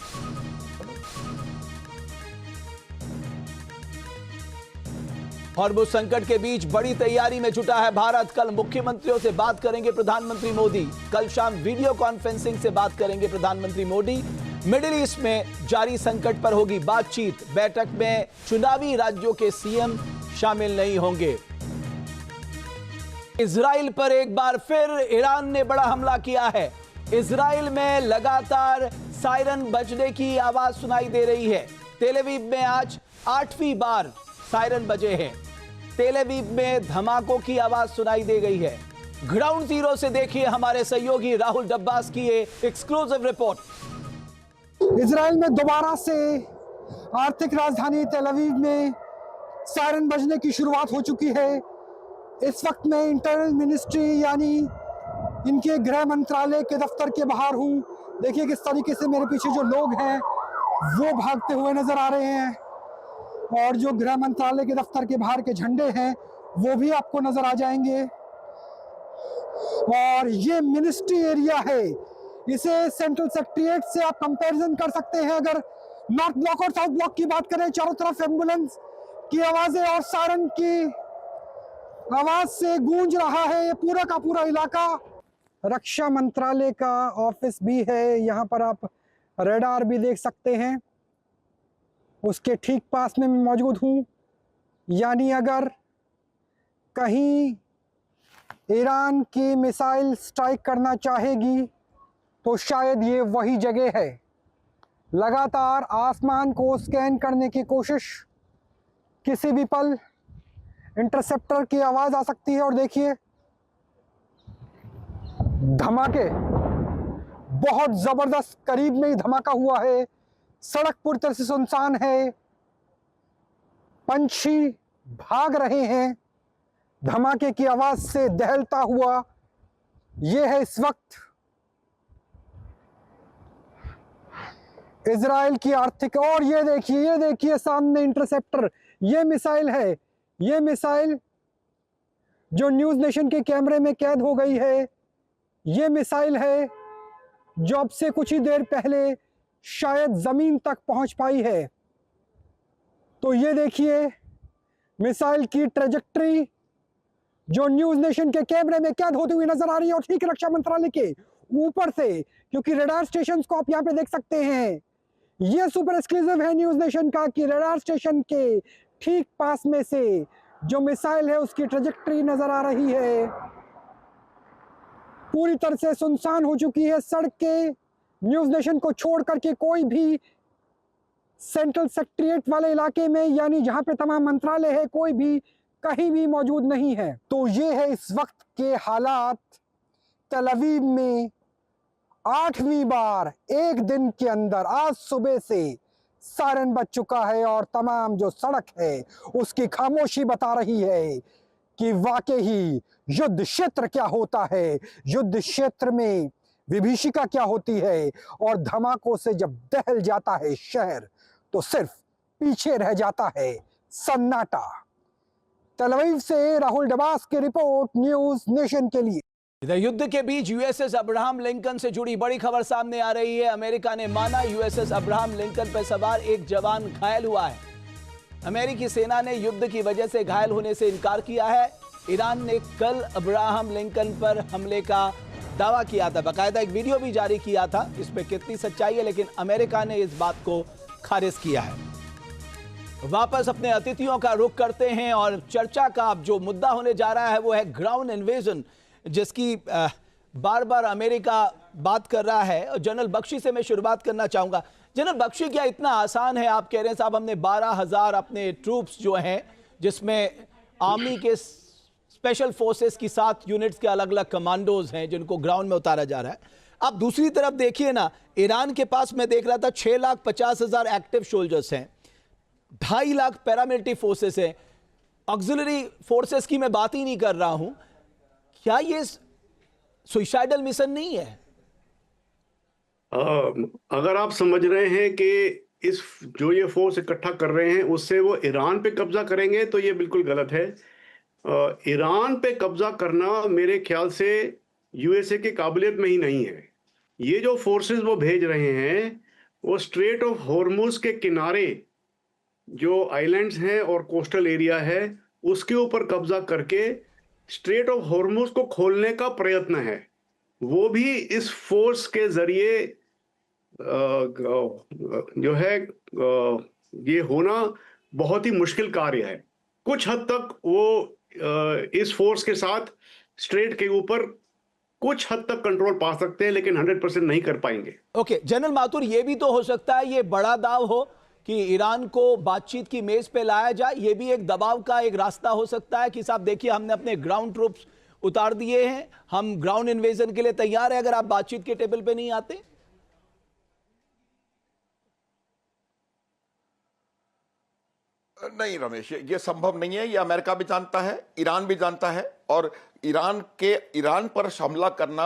हॉर्मुज़ संकट के बीच बड़ी तैयारी में जुटा है भारत। कल मुख्यमंत्रियों से बात करेंगे प्रधानमंत्री मोदी। कल शाम वीडियो कॉन्फ्रेंसिंग से बात करेंगे प्रधानमंत्री मोदी। मिडिल ईस्ट में जारी संकट पर होगी बातचीत। बैठक में चुनावी राज्यों के सीएम शामिल नहीं होंगे। इजराइल पर एक बार फिर ईरान ने बड़ा हमला किया है। इजराइल में लगातार सायरन बजने की आवाज सुनाई दे रही है। तेल अवीव में आज 8वीं बार सायरन बजे हैं। तेल अवीव में धमाकों की आवाज सुनाई दे गई है। ग्राउंड जीरो से देखिए हमारे सहयोगी राहुल डब्बास की ये एक्सक्लूसिव रिपोर्ट। इजराइल में दोबारा से आर्थिक राजधानी तेल अवीव में सायरन बजने की शुरुआत हो चुकी है। इस वक्त मैं इंटरनल मिनिस्ट्री यानी इनके गृह मंत्रालय के दफ्तर के बाहर हूँ। देखिए किस तरीके से मेरे पीछे जो लोग हैं वो भागते हुए नजर आ रहे हैं और जो गृह मंत्रालय के दफ्तर के बाहर के झंडे हैं वो भी आपको नजर आ जाएंगे। और ये मिनिस्ट्री एरिया है। इसे सेंट्रल सेक्रेटेरिएट से आप कंपैरिजन कर सकते हैं। अगर नॉर्थ ब्लॉक और साउथ ब्लॉक की बात करें, चारों तरफ एम्बुलेंस की आवाजें और सायरन की आवाज से गूंज रहा है ये पूरा का पूरा इलाका। रक्षा मंत्रालय का ऑफिस भी है। यहाँ पर आप रडार भी देख सकते हैं। उसके ठीक पास में मैं मौजूद हूँ। यानी अगर कहीं ईरान की मिसाइल स्ट्राइक करना चाहेगी तो शायद ये वही जगह है। लगातार आसमान को स्कैन करने की कोशिश, किसी भी पल इंटरसेप्टर की आवाज़ आ सकती है। और देखिए धमाके, बहुत ज़बरदस्त करीब में ही धमाका हुआ है। सड़क पूरी तरह से सुनसान है। पंछी भाग रहे हैं धमाके की आवाज से दहलता हुआ। यह है इस वक्त इजराइल की आर्थिक। और ये देखिए सामने इंटरसेप्टर। ये मिसाइल है। ये मिसाइल जो न्यूज़ नेशन के कैमरे में कैद हो गई है। ये मिसाइल है जो अब से कुछ ही देर पहले शायद जमीन तक पहुंच पाई है। तो ये देखिए मिसाइल की ट्रेजेक्ट्री जो न्यूज़ नेशन के कैमरे में कैद होती हुई नजर आ रही है। और ठीक रक्षा मंत्रालय के ऊपर से, क्योंकि रडार स्टेशन को आप यहाँ पे देख सकते हैं। ये सुपर एक्सक्लूसिव है न्यूज़ नेशन का कि रडार स्टेशन के ठीक पास में से जो मिसाइल है उसकी ट्रेजेक्ट्री नजर आ रही है। पूरी तरह से सुनसान हो चुकी है सड़कें। न्यूज़ नेशन को छोड़ करके कोई भी सेंट्रल सेक्रेटेरिएट वाले इलाके में, यानी जहां पे तमाम मंत्रालय है, कोई भी कहीं भी मौजूद नहीं है। तो ये है इस वक्त के हालात तेल अवीव में। 8वीं बार एक दिन के अंदर आज सुबह से सायरन बज चुका है और तमाम जो सड़क है उसकी खामोशी बता रही है कि वाकई ही युद्ध क्षेत्र क्या होता है, युद्ध क्षेत्र में विभीषिका क्या होती है। और धमाकों से जब दहल जाता है शहर तो सिर्फ पीछे रह जाता है सन्नाटा। तेल अवीव से राहुल डब्बास की रिपोर्ट न्यूज़ नेशन के लिए। इधर युद्ध के बीच यूएसएस अब्राहम लिंकन से जुड़ी बड़ी खबर सामने आ रही है। अमेरिका ने माना यूएसएस अब्राहम लिंकन पर सवार एक जवान घायल हुआ है। अमेरिकी सेना ने युद्ध की वजह से घायल होने से इनकार किया है। ईरान ने कल अब्राहम लिंकन पर हमले का दावा किया था। बाकायदा एक वीडियो भी जारी किया था। इसमें कितनी सच्चाई है, लेकिन अमेरिका ने इस बात को खारिज किया है। वापस अपने अतिथियों का रुख करते हैं और चर्चा का अब जो मुद्दा होने जा रहा है वो है ग्राउंड इन्वेजन, जिसकी बार बार अमेरिका बात कर रहा है। और जनरल बख्शी से मैं शुरुआत करना चाहूंगा। जनरल बख्शी, क्या इतना आसान है? आप कह रहे हैं साहब हमने 12,000 अपने ट्रूप्स जो हैं, जिसमें आर्मी के स्पेशल फोर्सेस की 7 यूनिट्स के अलग अलग कमांडोज हैं जिनको ग्राउंड में उतारा जा रहा है। आप दूसरी तरफ देखिए ना, ईरान के पास मैं देख रहा था 6,50,000 एक्टिव सोल्जर्स हैं, 2.5 लाख पैरामिलिट्री फोर्सेस हैं, ऑक्सिलरी फोर्सेस की मैं बात ही नहीं कर रहा हूं। क्या ये सुसाइडल मिशन नहीं है। अगर आप समझ रहे हैं कि इस जो ये फोर्स इकट्ठा कर रहे हैं उससे वो ईरान पे कब्जा करेंगे तो ये बिल्कुल गलत है। ईरान पे कब्जा करना मेरे ख्याल से यूएसए की काबिलियत में ही नहीं है। ये जो फोर्सेस वो भेज रहे हैं वो स्ट्रेट ऑफ हॉर्मुज के किनारे जो आइलैंड्स हैं और कोस्टल एरिया है उसके ऊपर कब्जा करके स्ट्रेट ऑफ हॉर्मुज को खोलने का प्रयत्न है। वो भी इस फोर्स के जरिए जो है ये होना बहुत ही मुश्किल कार्य है। कुछ हद तक वो इस फोर्स के साथ स्ट्रेट के ऊपर कुछ हद तक कंट्रोल पा सकते हैं लेकिन 100% नहीं कर पाएंगे। ओके जनरल माथुर, ये भी तो हो सकता है ये बड़ा दाव हो कि ईरान को बातचीत की मेज पे लाया जाए, ये भी एक दबाव का एक रास्ता हो सकता है कि साहब देखिए हमने अपने ग्राउंड ट्रूप्स उतार दिए हैं, हम ग्राउंड इन्वेजन के लिए तैयार है अगर आप बातचीत के टेबल पे नहीं आते। नहीं रमेश, ये संभव नहीं है। ये अमेरिका भी जानता है, ईरान भी जानता है, और ईरान पर हमला करना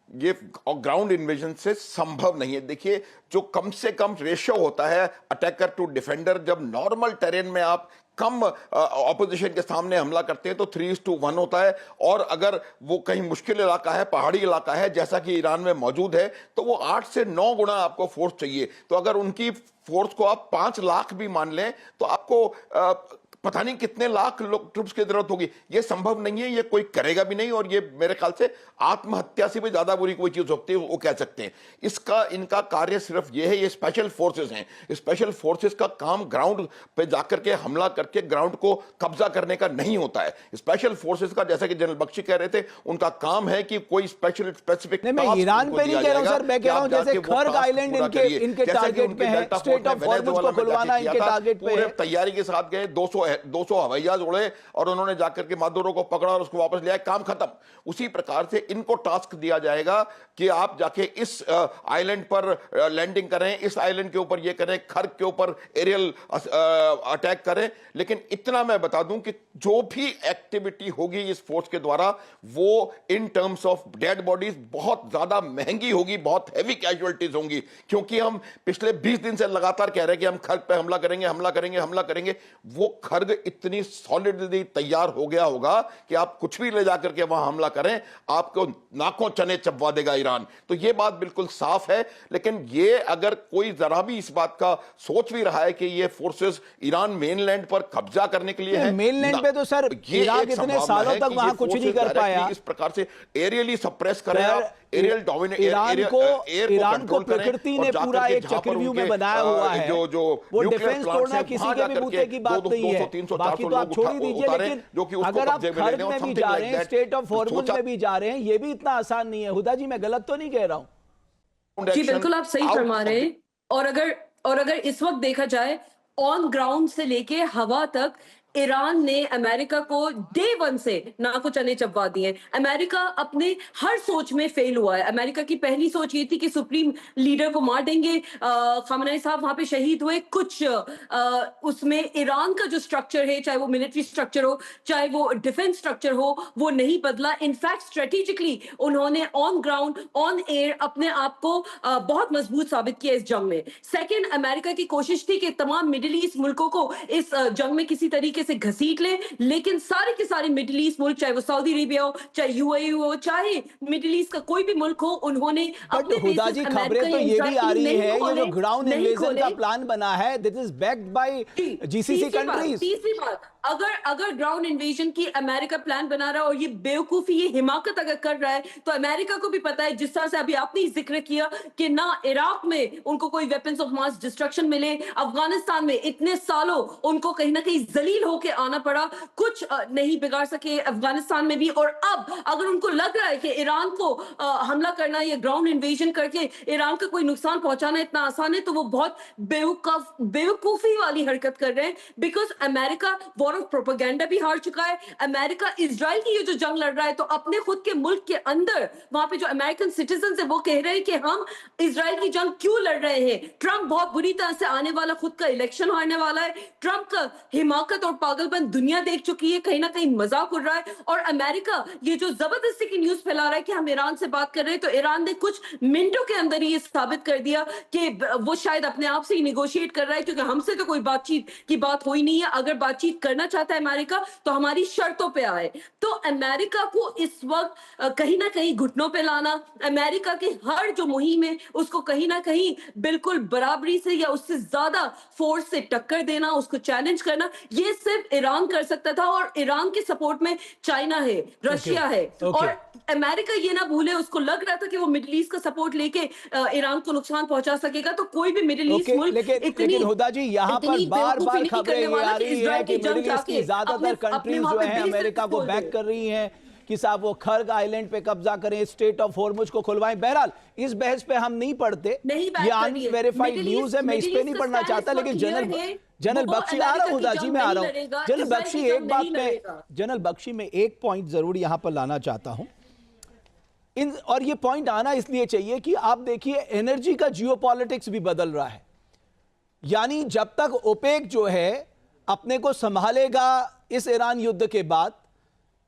ये ग्राउंड इन्वेजन से संभव नहीं है। देखिए जो कम से कम रेशियो होता है अटैकर टू डिफेंडर, जब नॉर्मल टेरेन में आप कम ऑपोजिशन के सामने हमला करते हैं तो 3:1 होता है, और अगर वो कहीं मुश्किल इलाका है, पहाड़ी इलाका है जैसा कि ईरान में मौजूद है, तो वो 8 से 9 गुना आपको फोर्स चाहिए। तो अगर उनकी फोर्स को आप 5 लाख भी मान लें तो आपको पता नहीं कितने लाख लोग ट्रूप्स की जरूरत होगी। ये संभव नहीं है, ये कोई करेगा भी नहीं, और ये मेरे ख्याल से आत्महत्या से भी ज्यादा बुरी कोई चीज होती है वो कह सकते हैं। इनका कार्य सिर्फ ये है, ये स्पेशल फोर्सेस हैं। स्पेशल फोर्सेस का काम ग्राउंड पे जाकर के हमला करके ग्राउंड को कब्जा करने का नहीं होता है। स्पेशल फोर्सेस का, जैसा कि जनरल बख्शी कह रहे थे, उनका काम है कि कोई स्पेसिफिक मैं ईरान पे नहीं कह रहा हूं सर, मैं कह रहा हूं जैसे खर्ग आइलैंड इनके टारगेट पे है, स्ट्रेट ऑफ हॉर्मुज को खुलवाना इनके टारगेट पे है। तैयारी के साथ गए, 200 हवाई जहाज उड़े और उन्होंने जाकर के मादुरो को पकड़ा और उसको वापस लिया, काम खत्म। उसी प्रकार से इनको टास्क दिया जाएगा कि आप जाके इस आइलैंड पर लैंडिंग करें, इस आइलैंड के ऊपर ये करें, खर्ग के ऊपर एरियल अटैक करें। लेकिन इतना मैं बता दूं कि जो भी एक्टिविटी होगी इस फोर्स के द्वारा वो in terms of dead bodies बहुत ज्यादा महंगी होगी, बहुत हैवी कैजुअलिटीज होंगी, क्योंकि हम पिछले 20 दिन से लगातार कह रहे हैं कि हम खर्ग पे हमला करेंगे, हमला करेंगे, हमला करेंगे। वो खर्ग इतनी सॉलिडली तैयार हो गया होगा कि आप कुछ भी ले जाकर के वहां हमला करें, आपको नाकों चने चबवा देगा ईरान। तो ये बात बिल्कुल साफ है। लेकिन ये अगर कोई जरा भी इस बात का सोच भी रहा है कि ये फोर्सेस ईरान मेनलैंड पर कब्जा करने के लिए है, मेनलैंड पे तो सर इराक इतने सालों तक वहां कुछ नहीं कर पाया। इस प्रकार से एरियली सप्रेस करें, एरियल डोमिनेट, ईरान को प्रकृति ने पूरा एक चक्रव्यूह में बनाया हुआ है। वो डिफेंस तोड़ना किसी के भी बूते की बात नहीं है। बाकी तो आप छोड़ ही दीजिए, लेकिन अगर आप खर्ग में भी जा रहे हैं, स्ट्रेट ऑफ हॉर्मुज में भी जा रहे हैं, ये भी इतना आसान नहीं है। हुदा जी, मैं गलत तो नहीं कह रहा हूं? जी बिल्कुल आप सही फरमा रहे हैं। और अगर इस वक्त देखा जाए ऑन ग्राउंड से लेके हवा तक ईरान ने अमेरिका को डे 1 से नाको चने चबवा दिए। अमेरिका अपने हर सोच में फेल हुआ है। अमेरिका की पहली सोच ये थी कि सुप्रीम लीडर को मार देंगे, खamenei साहब वहां पे शहीद हुए। कुछ उसमें ईरान का जो स्ट्रक्चर है, चाहे वो मिलिट्री स्ट्रक्चर हो, चाहे वो डिफेंस स्ट्रक्चर हो, वो नहीं बदला। इनफैक्ट स्ट्रेटेजिकली उन्होंने ऑन ग्राउंड, ऑन एयर अपने आप को बहुत मजबूत साबित किया इस जंग में। सेकेंड, अमेरिका की कोशिश थी कि तमाम मिडिल ईस्ट मुल्कों को इस जंग में किसी तरीके से घसीट ले, लेकिन सारे के सारे मिडिल ईस्ट मुल्क, चाहे वो सऊदी अरेबिया हो, चाहे यूएई हो, चाहे मिडिल ईस्ट का कोई भी मुल्क हो, उन्होंने अपने हुदा जी खबरें तो ये भी आ रही है, ये जो ग्राउंड इन्वेजन का प्लान बना है, this is backed by GCC countries. तीसरी बात, अगर ग्राउंड इन्वेजन की अमेरिका प्लान बना रहा है और ये बेवकूफी, ये हिमाकत अगर कर रहा है, तो अमेरिका को भी पता है, जिस तरह से अभी आपने जिक्र किया कि ना इराक में उनको कोई वेपन्स ऑफ मास डिस्ट्रक्शन मिले, अफगानिस्तान में इतने सालों उनको कहीं ना कहीं जलील होके आना पड़ा, कुछ नहीं बिगाड़ सके अफगानिस्तान में भी। और अब अगर उनको लग रहा है कि ईरान को हमला करना या ग्राउंड इन्वेजन करके ईरान का कोई नुकसान पहुंचाना इतना आसान है, तो वो बहुत बेवकूफी वाली हरकत कर रहे हैं। Because America war of propaganda भी हार चुका है। अमेरिका इजराइल की ये जो जंग लड़ रहा है तो अपने खुद के मुल्क के अंदर वहां पे जो अमेरिकन सिटीजन है वो कह रहे हैं कि हम इजराइल की जंग क्यों लड़ रहे हैं। ट्रंप बहुत बुरी तरह से आने वाला खुद का इलेक्शन हारने वाला है। ट्रंप का हिमाकत और पागलपन दुनिया देख चुकी है, कहीं ना कहीं मजाक उड़ रहा है। और अमेरिका ये जो जबरदस्ती की न्यूज फैला रहा है कि हम ईरान से बात कर रहे हैं, तो ईरान ने कुछ मिनटों के अंदर ही ये साबित कर दिया कि वो शायद अपने आप से ही निगोशिएट कर रहा है, क्योंकि हमसे तो कोई बातचीत की बात हुई नहीं है। अगर बातचीत करना चाहता है अमेरिका तो हमारी शर्तों पे आए। तो अमेरिका को इस वक्त कहीं ना कहीं घुटनों पे लाना, अमेरिका की हर जो मुहिम है उसको कहीं ना कहीं बिल्कुल बराबरी से या उससे ज्यादा फोर्स से टक्कर देना, उसको चैलेंज करना, ये सिर्फ ईरान कर सकता था। और ईरान के सपोर्ट में चाइना है, रशिया है। और अमेरिका ये ना भूले, उसको लग रहा था कि वो मिडिल ईस्ट का सपोर्ट लेके ईरान को नुकसान पहुंचा सकेगा। तो कोई भी मिडिल ईस्ट मुल्क लेकिन हुदा जी यहाँ पर बार बार खबरें ये आ रही है कि मिडिल ईस्ट की ज्यादातर कंट्रीज जो है अमेरिका को बैक कर रही हैं कि साहब वो खर्ग आइलैंड पे कब्जा करें, स्टेट ऑफ हॉर्मुज को खुलवाएं। बहरहाल इस बहस पे हम नहीं पढ़ते, ये अनवेरिफाइड न्यूज है, मैं इस पे नहीं पढ़ना चाहता। लेकिन जनरल बख्शी, आ रहा हूं हुदा जी, मैं आ रहा हूं। जनरल बख्शी एक बात में, जनरल बख्शी में एक पॉइंट जरूर यहां पर लाना चाहता हूं और ये पॉइंट आना इसलिए चाहिए कि आप देखिए एनर्जी का जियोपॉलिटिक्स भी बदल रहा है। यानी जब तक ओपेक जो है अपने को संभालेगा इस ईरान युद्ध के बाद,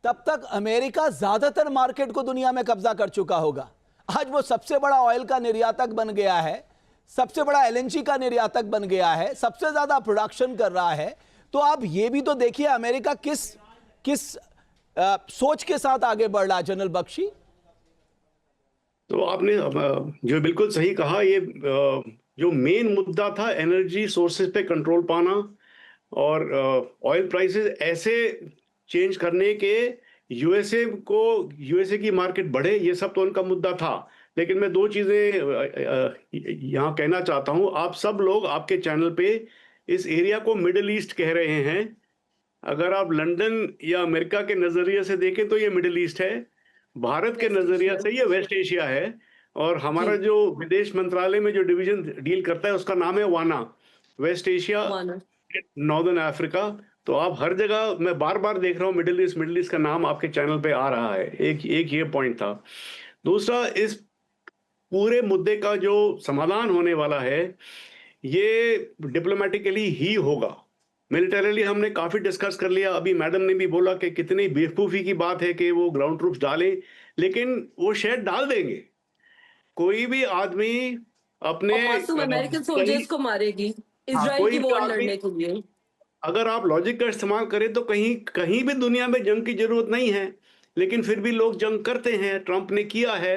तब तक अमेरिका ज्यादातर मार्केट को दुनिया में कब्जा कर चुका होगा। आज वो सबसे बड़ा ऑयल का निर्यातक बन गया है, सबसे बड़ा एलएनजी का निर्यातक बन गया है, सबसे ज्यादा प्रोडक्शन कर रहा है। तो आप ये भी तो देखिए अमेरिका किस सोच के साथ आगे बढ़ रहा है। जनरल बख्शी, तो आपने जो बिल्कुल सही कहा, ये जो मेन मुद्दा था एनर्जी सोर्सेज पे कंट्रोल पाना और ऑयल प्राइसेस ऐसे चेंज करने के यूएसए की मार्केट बढ़े, ये सब तो उनका मुद्दा था। लेकिन मैं दो चीजें यहाँ कहना चाहता हूँ। आप सब लोग आपके चैनल पे इस एरिया को मिडिल ईस्ट कह रहे हैं। अगर आप लंदन या अमेरिका के नजरिए से देखें तो ये मिडिल ईस्ट है, भारत के नजरिया से ये वेस्ट एशिया है। और हमारा जो विदेश मंत्रालय में जो डिवीजन डील करता है उसका नाम है वाना, वेस्ट एशिया, नॉर्दर्न अफ्रीका। तो आप हर जगह, मैं बार बार देख रहा हूँ मिडिल ईस्ट का नाम आपके चैनल पे आ रहा है। एक ये पॉइंट था। दूसरा, इस पूरे मुद्दे का जो समाधान होने वाला है ये डिप्लोमेटिकली ही होगा। मिलिटरीली हमने काफी डिस्कस कर लिया। अभी मैडम ने भी बोला कि कितनी बेवकूफी की बात है कि वो ग्राउंड ट्रूप्स डालें, लेकिन वो शायद डाल देंगे। कोई भी आदमी अपने अमेरिकन सोल्जर्स को मारेगी इजराइल की वॉर लड़ने के लिए। अगर आप लॉजिक का इस्तेमाल करें तो कहीं भी दुनिया में जंग की जरूरत नहीं है, लेकिन फिर भी लोग जंग करते हैं। ट्रंप ने किया है,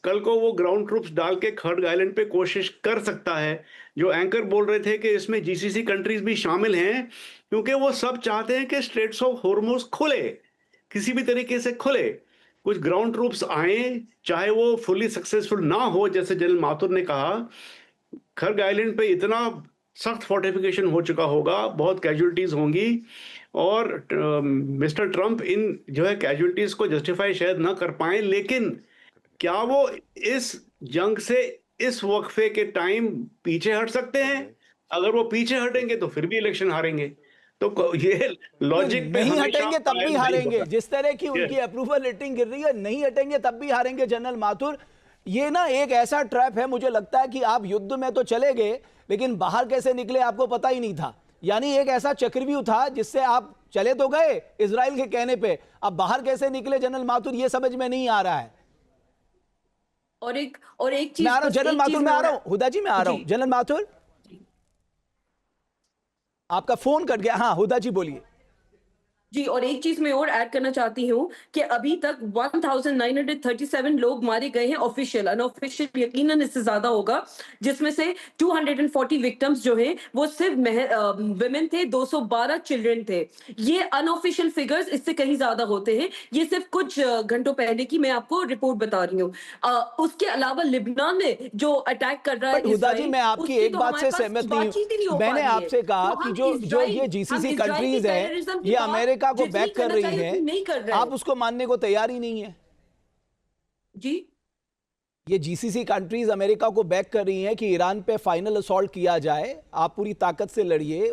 कल को वो ग्राउंड ट्रूप्स डाल के खर्ग आइलैंड पे कोशिश कर सकता है। जो एंकर बोल रहे थे कि इसमें जीसीसी कंट्रीज भी शामिल हैं, क्योंकि वो सब चाहते हैं कि स्ट्रेट्स ऑफ हॉर्मुज खुले, किसी भी तरीके से खुले। कुछ ग्राउंड ट्रूप्स आए, चाहे वो फुली सक्सेसफुल ना हो, जैसे जनरल माथुर ने कहा। खर्ग आइलैंड पे इतना सख्त फोर्टिफिकेशन हो चुका होगा, बहुत कैजुअलिटीज होंगी, और मिस्टर ट्रंप इन जो है कैजुअलिटीज को जस्टिफाई शायद ना कर पाए। लेकिन क्या वो इस जंग से इस वक्फे के टाइम पीछे हट सकते हैं? अगर वो पीछे हटेंगे तो फिर भी इलेक्शन हारेंगे। तो ये लॉजिक नहीं हटेंगे तब भी हारेंगे। जिस तरह की उनकी अप्रूवल रेटिंग गिर रही है, नहीं हटेंगे तब भी हारेंगे। जनरल माथुर, ये ना एक ऐसा ट्रैप है, मुझे लगता है कि आप युद्ध में तो चले गए लेकिन बाहर कैसे निकले आपको पता ही नहीं था। यानी एक ऐसा चक्रव्यूह था जिससे आप चले तो गए इजराइल के कहने पे, अब बाहर कैसे निकले जनरल माथुर ये समझ में नहीं आ रहा है। और एक चीज मैं आ रहा हूं जनरल माथुर, मैं आ रहा हूं हुदा जी, मैं आ रहा हूं जनरल माथुर। आपका फोन कट गया। हाँ हुदा जी बोलिए। जी, और एक चीज मैं और ऐड करना चाहती हूँ कि अभी तक 1937 लोग मारे गए हैं ऑफिशियल। अनऑफिशियल यकीनन इससे ज्यादा होगा, जिसमें से 240 विक्टिम्स जो हैं वो सिर्फ विमेन थे, 212 चिल्ड्रन थे। ये अनऑफिशियल फिगर्स इससे कहीं ज्यादा होते हैं। ये सिर्फ कुछ घंटों पहले की मैं आपको रिपोर्ट बता रही हूँ। उसके अलावा लिबनान में जो अटैक कर रहा है हुदा जी, मैं आपकी एक बात से सहमत नहीं हूँ। मैंने आपसे कहा कि जो ये जीसीसी कंट्रीज है ये अमेरिका को बैक कर रही है, आप उसको मानने को तैयार ही नहीं है। जी, ये जीसीसी कंट्रीज अमेरिका को बैक कर रही हैं कि ईरान पे फाइनल असॉल्ट किया जाए, आप पूरी ताकत से लड़िए,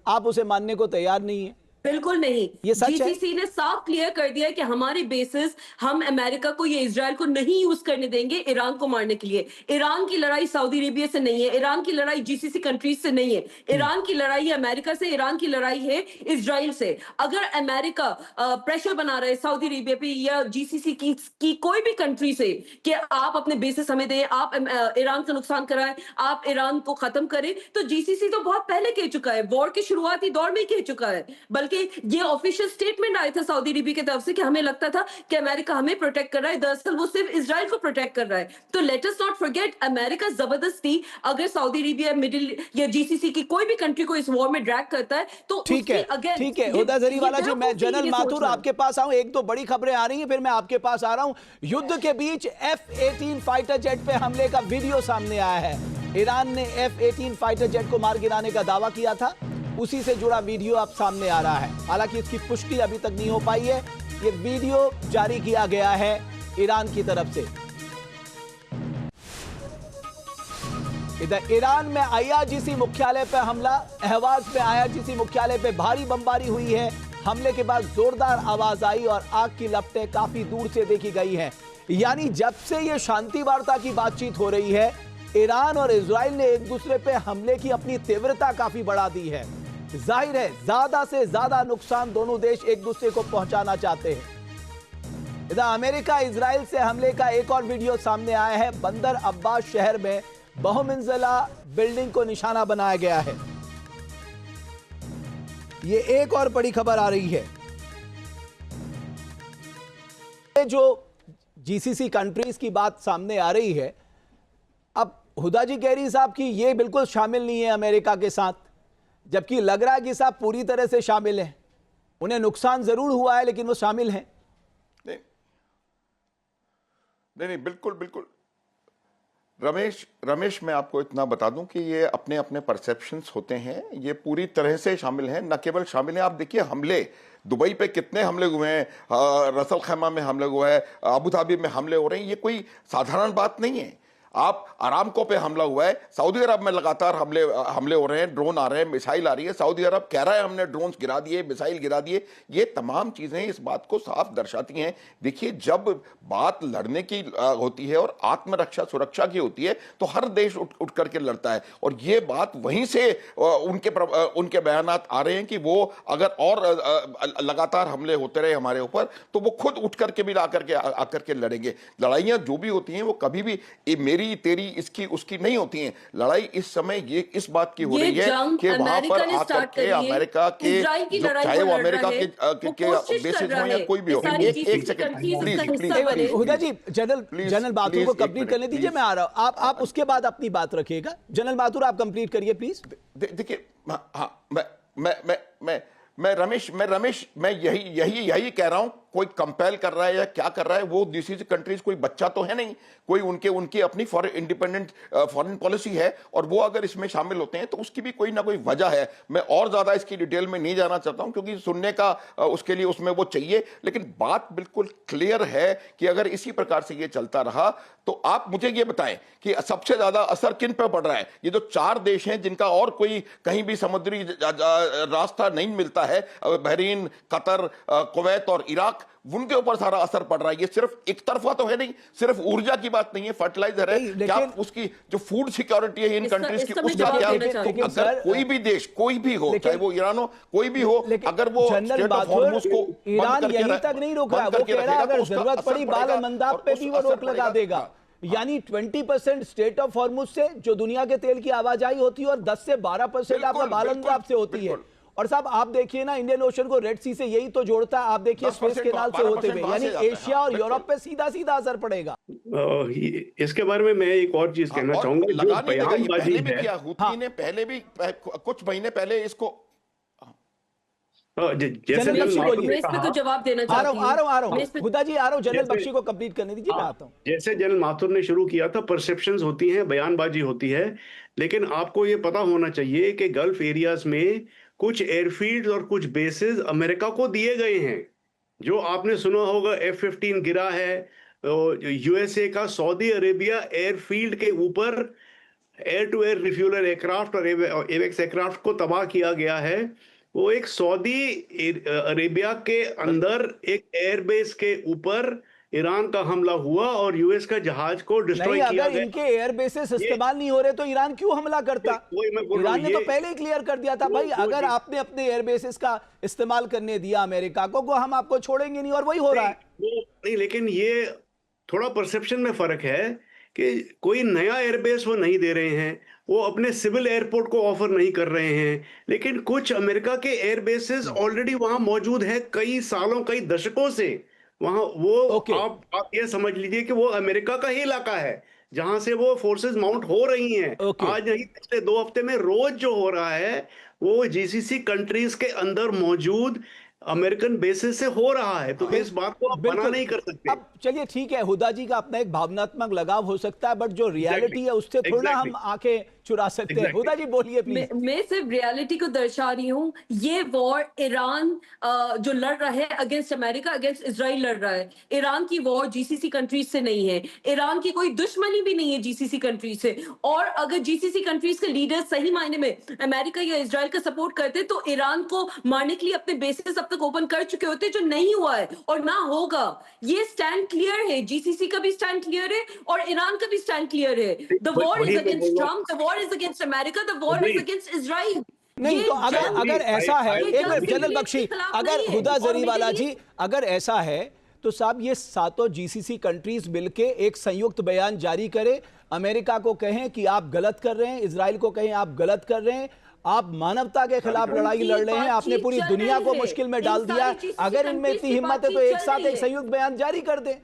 आप उसे मानने को तैयार नहीं है। बिल्कुल नहीं। ये सच है? जीसीसी ने साफ क्लियर कर दिया है कि हमारे बेसिस हम अमेरिका को या इजराइल को नहीं यूज करने देंगे ईरान को मारने के लिए। ईरान की लड़ाई सऊदी अरेबिया से नहीं है, ईरान की लड़ाई जीसीसी कंट्रीज से नहीं है, ईरान की लड़ाई है अमेरिका से, ईरान की लड़ाई है इजराइल से। अगर अमेरिका प्रेशर बना रहे सऊदी अरेबिया पे या जीसीसी की कोई भी कंट्री से कि आप अपने बेसिस हमें दें, आप ईरान का नुकसान कराएं, आप ईरान को खत्म करें, तो जीसीसी तो बहुत पहले कह चुका है, वॉर के शुरुआती दौर में ही कह चुका है। बल्कि ये ऑफिशियल स्टेटमेंट आया था सऊदी अरेबिया की तरफ से कि हमें लगता था कि अमेरिका हमें प्रोटेक्ट कर रहा है, दरअसल वो सिर्फ इजराइल को प्रोटेक्ट कर रहा है। तो let us not forget, America जबरदस्ती अगर सऊदी अरेबिया, मिडिल या जीसीसी की कोई भी कंट्री को इस वॉर में ड्रैग करता है तो ठीक है, ठीक है। हुदा जरीवाला जी, मैं जनरल माथुर आपके पास आऊं, एक दो बड़ी खबरें आ रही हैं, फिर मैं आपके पास आ रहा हूं। युद्ध के बीच F-18 फाइटर जेट पे हमले का वीडियो सामने आया है। ईरान ने F-18 फाइटर जेट को मार गिराने का दावा किया था, उसी से जुड़ा वीडियो अब सामने आ रहा है। हालांकि इसकी पुष्टि अभी तक नहीं हो पाई है। ये वीडियो जारी किया गया है ईरान की तरफ से। इधर ईरान में IRGC मुख्यालय पर हमला, अहवाज में IRGC मुख्यालय पर भारी बमबारी हुई है। हमले के बाद जोरदार आवाज आई और आग की लपटें काफी दूर से देखी गई हैं। यानी जब से ये शांति वार्ता की बातचीत हो रही है, ईरान और इजराइल ने एक दूसरे पे हमले की अपनी तीव्रता काफी बढ़ा दी है। जाहिर है ज्यादा से ज्यादा नुकसान दोनों देश एक दूसरे को पहुंचाना चाहते हैं। इधर अमेरिका इजराइल से हमले का एक और वीडियो सामने आया है। बंदर अब्बास शहर में बहुमंजिला बिल्डिंग को निशाना बनाया गया है। ये एक और बड़ी खबर आ रही है। ये जो जीसीसी कंट्रीज की बात सामने आ रही है, अब हुदा जी कह रही साहब कि ये बिल्कुल शामिल नहीं है अमेरिका के साथ, जबकि लग रहा है कि साहब पूरी तरह से शामिल हैं। उन्हें नुकसान जरूर हुआ है लेकिन वो शामिल हैं। नहीं नहीं नहीं, बिल्कुल बिल्कुल रमेश, मैं आपको इतना बता दूं कि ये अपने अपने परसेप्शंस होते हैं, ये पूरी तरह से शामिल हैं। न केवल शामिल हैं, आप देखिए हमले दुबई पे कितने हमले हुए हैं, रसल खैमा में हमले हुए हैं, अबू धाबी में हमले हो रहे हैं। ये कोई साधारण बात नहीं है। आप अरामको पे हमला हुआ है, सऊदी अरब में लगातार हमले हो रहे हैं, ड्रोन आ रहे हैं, मिसाइल आ रही है, सऊदी अरब कह रहा है हमने ड्रोन्स गिरा दिए, मिसाइल गिरा दिए। ये तमाम चीजें इस बात को साफ दर्शाती हैं। देखिए, जब बात लड़ने की होती है और आत्मरक्षा सुरक्षा की होती है तो हर देश उठ करके लड़ता है। और ये बात वहीं से उनके बयानात आ रहे हैं कि वो अगर और लगातार हमले होते रहे हमारे ऊपर तो वो खुद उठ करके भी आकर के लड़ेंगे। लड़ाइयां जो भी होती हैं वो कभी भी मेरी तेरी इसकी उसकी नहीं होती हैं। लड़ाई इस समय ये इस बात की हो रही है कि वहां पर आकर के अमेरिका के, चाहे वो अमेरिका के बेसिस हो या कोई भी हो। एक second please, Huda ji, general Mathur को कंप्लीट करने दीजिए, मैं आ रहा हूं। आप उसके बाद अपनी बात रखिएगा। जनरल माथुर, आप कंप्लीट करिए प्लीज। देखिए, हाँ, मैं रमेश मैं यही कह रहा हूं, कोई कंपेल कर रहा है या क्या कर रहा है, वो जीसीसी कंट्रीज कोई बच्चा तो है नहीं, कोई उनकी अपनी इंडिपेंडेंट फॉरेन पॉलिसी है और वो अगर इसमें शामिल होते हैं तो उसकी भी कोई ना कोई वजह है। मैं और ज्यादा इसकी डिटेल में नहीं जाना चाहता हूं क्योंकि सुनने का उसके लिए उसमें वो चाहिए, लेकिन बात बिल्कुल क्लियर है कि अगर इसी प्रकार से ये चलता रहा तो आप मुझे ये बताएं कि सबसे ज्यादा असर किन पर पड़ रहा है। ये जो 4 देश हैं जिनका और कोई कहीं भी समुद्री रास्ता नहीं मिलता है, बहरीन, कतर, कुवैत और इराक, उनके ऊपर सारा असर पड़ रहा है। ये सिर्फ एक तरफा तो है नहीं, सिर्फ ऊर्जा की बात नहीं है, फर्टिलाइजर है, क्या उसकी जो फूड सिक्योरिटी है इन कंट्रीज की, उसका क्या। अगर कोई भी देश, कोई भी हो, चाहे वो ईरान हो, कोई भी हो, अगर वो स्टेट ऑफ हॉर्मुज को ईरान यहीं तक नहीं रोक रहा, वो कह रहा है अगर जरूरत पड़ी बाल और मंदाब पे भी वो रोक लगा देगा। यानी 20% स्टेट ऑफ हॉर्मुज से जो दुनिया के तेल की आवाजाही होती है और 10 से 12% आपका बाल और मंदाब से होती है। और साहब आप देखिए ना, इंडियन ओशन को रेड सी से यही तो जोड़ता है। आप देखिए स्वेज कैनाल से होते हुए, यानी एशिया और यूरोप पे सीधा सीधा असर पड़ेगा। इसके बारे में मैं एक और चीज कहना चाहूंगा, जो बयानबाजी है, हुती ने पहले भी कुछ महीने पहले इसको जैसे तो जवाब देना चाहता हूं। आ रहा हूं हुदा जी, आ रहा हूं। जनरल बख्शी को कंप्लीट करने दीजिए, मैं आता हूं। जैसे जनरल माथुर ने शुरू किया था, परसेप्शंस होती हैं, बयानबाजी होती है, लेकिन आपको ये पता होना चाहिए कि गल्फ एरियाज में कुछ एयरफील्ड और कुछ बेसेस अमेरिका को दिए गए हैं। जो आपने सुना होगा F-15 गिरा है, यूएसए का सऊदी अरेबिया एयरफील्ड के ऊपर air to air refueller aircraft और एवेक्स एयरक्राफ्ट को तबाह किया गया है। वो एक सऊदी अरेबिया के अंदर एक एयरबेस के ऊपर ईरान का हमला हुआ और यूएस का जहाज को डिस्ट्रॉय नहीं, किया अगर गया। इनके एयर बेसिस इस्तेमाल नहीं हो रहे तो ईरान क्यों हमला करता? वही मैं बोल रहा हूं, ईरान ने तो ये- पहले ही क्लियर कर दिया था भाई, अगर आपने अपने एयर बेसिस का इस्तेमाल करने दिया अमेरिका को हम आपको छोड़ेंगे नहीं, और वही हो रहा है। नहीं, लेकिन ये थोड़ा परसेप्शन में फर्क है कि कोई नया एयरबेस वो नहीं दे रहे हैं, वो अपने सिविल एयरपोर्ट को ऑफर नहीं कर रहे हैं, लेकिन कुछ अमेरिका के एयरबेसेस ऑलरेडी वहां मौजूद है कई सालों कई दशकों से वहां वो Okay. आप ये समझ लीजिए कि वो अमेरिका का ही इलाका है जहां से वो फोर्सेस माउंट हो रही हैं। Okay. आज नहीं, पिछले 2 हफ्ते में रोज जो हो रहा है वो जीसीसी कंट्रीज के अंदर मौजूद अमेरिकन बेसिस से हो रहा है, तो इस बात को आप मना बिल्कुल। नहीं कर सकते। अब चलिए ठीक है, हुदा जी का अपना एक भावनात्मक लगाव हो सकता है, बट जो रियलिटी है उससे थोड़ा हम आंखें चुरा सकते हैं। हुदा जी बोलिए प्लीज। मैं सिर्फ रियलिटी को दर्शा रही हूँ। ये वॉर ईरान जो लड़ रहा है अगेंस्ट अमेरिका, अगेंस्ट इजराइल लड़ रहा है। ईरान की वॉर जीसीसी कंट्रीज से नहीं है, ईरान की कोई दुश्मनी भी नहीं है जीसीसी कंट्रीज से। और अगर जीसीसी कंट्रीज के लीडर्स सही मायने में अमेरिका या इजराइल का सपोर्ट करते तो ईरान को मारने के लिए अपने बेसिस अब तक ओपन कर चुके होते, जो नहीं हुआ है और ना होगा। ये स्टैंड क्लियर है, जीसीसी का भी स्टैंड क्लियर है और ईरान का भी स्टैंड क्लियर है। द वॉर वही इज मैं बोल अगेंस्ट रहा हूं। Trump, the war is against America, the war is against Israel. नहीं तो अगर ऐसा है, ये एक मिनट जनरल बख्शी, अगर हुदा जरीवाला जी अगर ऐसा है तो साहब ये सातों जीसीसी कंट्रीज मिलके एक संयुक्त बयान जारी करें, अमेरिका को कहें कि आप गलत कर रहे हैं, इजराइल को कहें आप गलत कर रहे हैं, आप मानवता के खिलाफ लड़ाई लड़ रहे हैं, आपने पूरी दुनिया को मुश्किल में डाल दिया। अगर इनमें इतनी हिम्मत है तो एक साथ एक संयुक्त बयान जारी कर दें।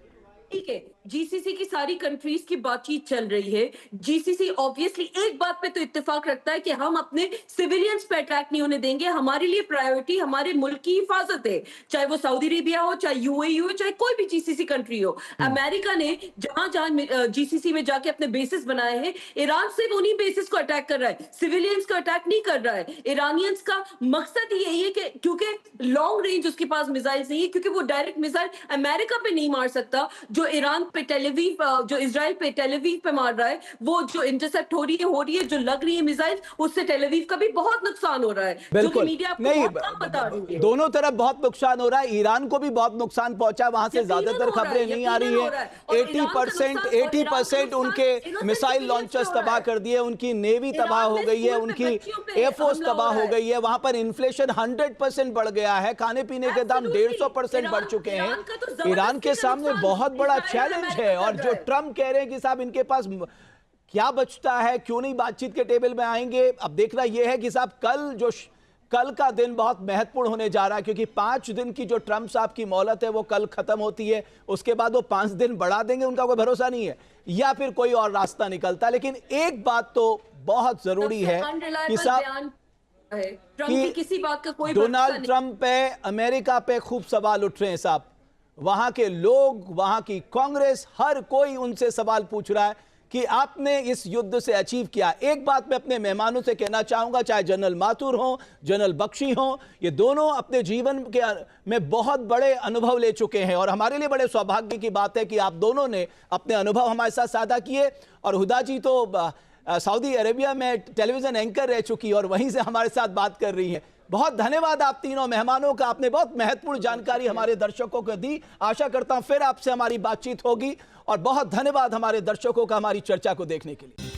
ठीक है, जीसीसी की सारी कंट्रीज की बातचीत चल रही है। जीसीसी ऑब्वियसली एक बात पे तो इत्तेफाक रखता है कि हम अपने सिविलियंस पे अटैक नहीं होने देंगे। हमारे लिए प्रायोरिटी हमारे मुल्क की हिफाजत है, चाहे वो सऊदी अरेबिया हो, चाहे यूएई हो, चाहे कोई भी जीसीसी कंट्री हो। अमेरिका ने जहां जहां जीसीसी में जाके अपने बेसिस बनाए हैं, ईरान सिर्फ उन्हीं बेसिस को अटैक कर रहा है, सिविलियंस को अटैक नहीं कर रहा है। ईरानियंस का मकसद यही है कि क्योंकि लॉन्ग रेंज उसके पास मिसाइल नहीं है, क्योंकि वो डायरेक्ट मिसाइल अमेरिका पे नहीं मार सकता। जो ईरान पे टेलवीव, जो इजराइल पे टेलवीव पे मार रहा है, वो जो इंटरसेप्ट हो रही है, जो लग रही है मिसाइल, उससे टेलवीव का भी बहुत नुकसान हो रहा है, जो कि बिल्कुल मीडिया आपको नहीं, बहुत कम बता रही है। दोनों तरफ बहुत नुकसान हो रहा है, ईरान को भी बहुत नुकसान पहुंचा, वहां से यकीनन ज्यादातर हो रहा है, खबरें नहीं आ रही यकीनन हो रहा है। है। और ईरान का 80% नुकसान उनके innocent मिसाइल civilians लॉन्चर्स पे हो रहा तबाह है। कर दिए, उनकी नेवी तबाह हो में गई है, स्कूल में उनकी बच्चियों पे एयरफोर्स हमला हो तबाह रहा हो है। गई है, वहां पर इन्फ्लेशन 100% बढ़ गया है, खाने पीने के दाम Absolutely. 150% बढ़ चुके हैं। ईरान का तो जबरदस्ती ईरान के का सामने नुकसान बहुत बड़ा इजराइल और चैलेंज अमेरिका है, कर और रहा जो है। ट्रम्प कह रहे हैं कि साहब इनके पास क्या बचता है, क्यों नहीं बातचीत के टेबल में आएंगे। अब देखना यह है कि साहब कल का दिन बहुत महत्वपूर्ण होने जा रहा है, क्योंकि 5 दिन की जो ट्रम्प साहब की मोहलत है वो कल खत्म होती है, उसके बाद वो 5 दिन बढ़ा देंगे, उनका कोई भरोसा नहीं है, या फिर कोई और रास्ता निकलता। लेकिन एक बात तो बहुत जरूरी है कि साहब ट्रम्प की किसी बात का कोई डोनाल्ड ट्रम्प पे, अमेरिका पे खूब सवाल उठ रहे हैं साहब, वहां के लोग, वहां की कांग्रेस, हर कोई उनसे सवाल पूछ रहा है कि आपने इस युद्ध से अचीव किया। एक बात मैं अपने मेहमानों से कहना चाहूंगा, चाहे जनरल माथुर हो, जनरल बख्शी हो, ये दोनों अपने जीवन के में बहुत बड़े अनुभव ले चुके हैं, और हमारे लिए बड़े सौभाग्य की बात है कि आप दोनों ने अपने अनुभव हमारे साथ साझा किए। और हुदा जी तो सऊदी अरेबिया में टेलीविजन एंकर रह चुकी और वहीं से हमारे साथ बात कर रही है। बहुत धन्यवाद आप तीनों मेहमानों का, आपने बहुत महत्वपूर्ण जानकारी हमारे दर्शकों को दी। आशा करता हूं फिर आपसे हमारी बातचीत होगी, और बहुत धन्यवाद हमारे दर्शकों का हमारी चर्चा को देखने के लिए।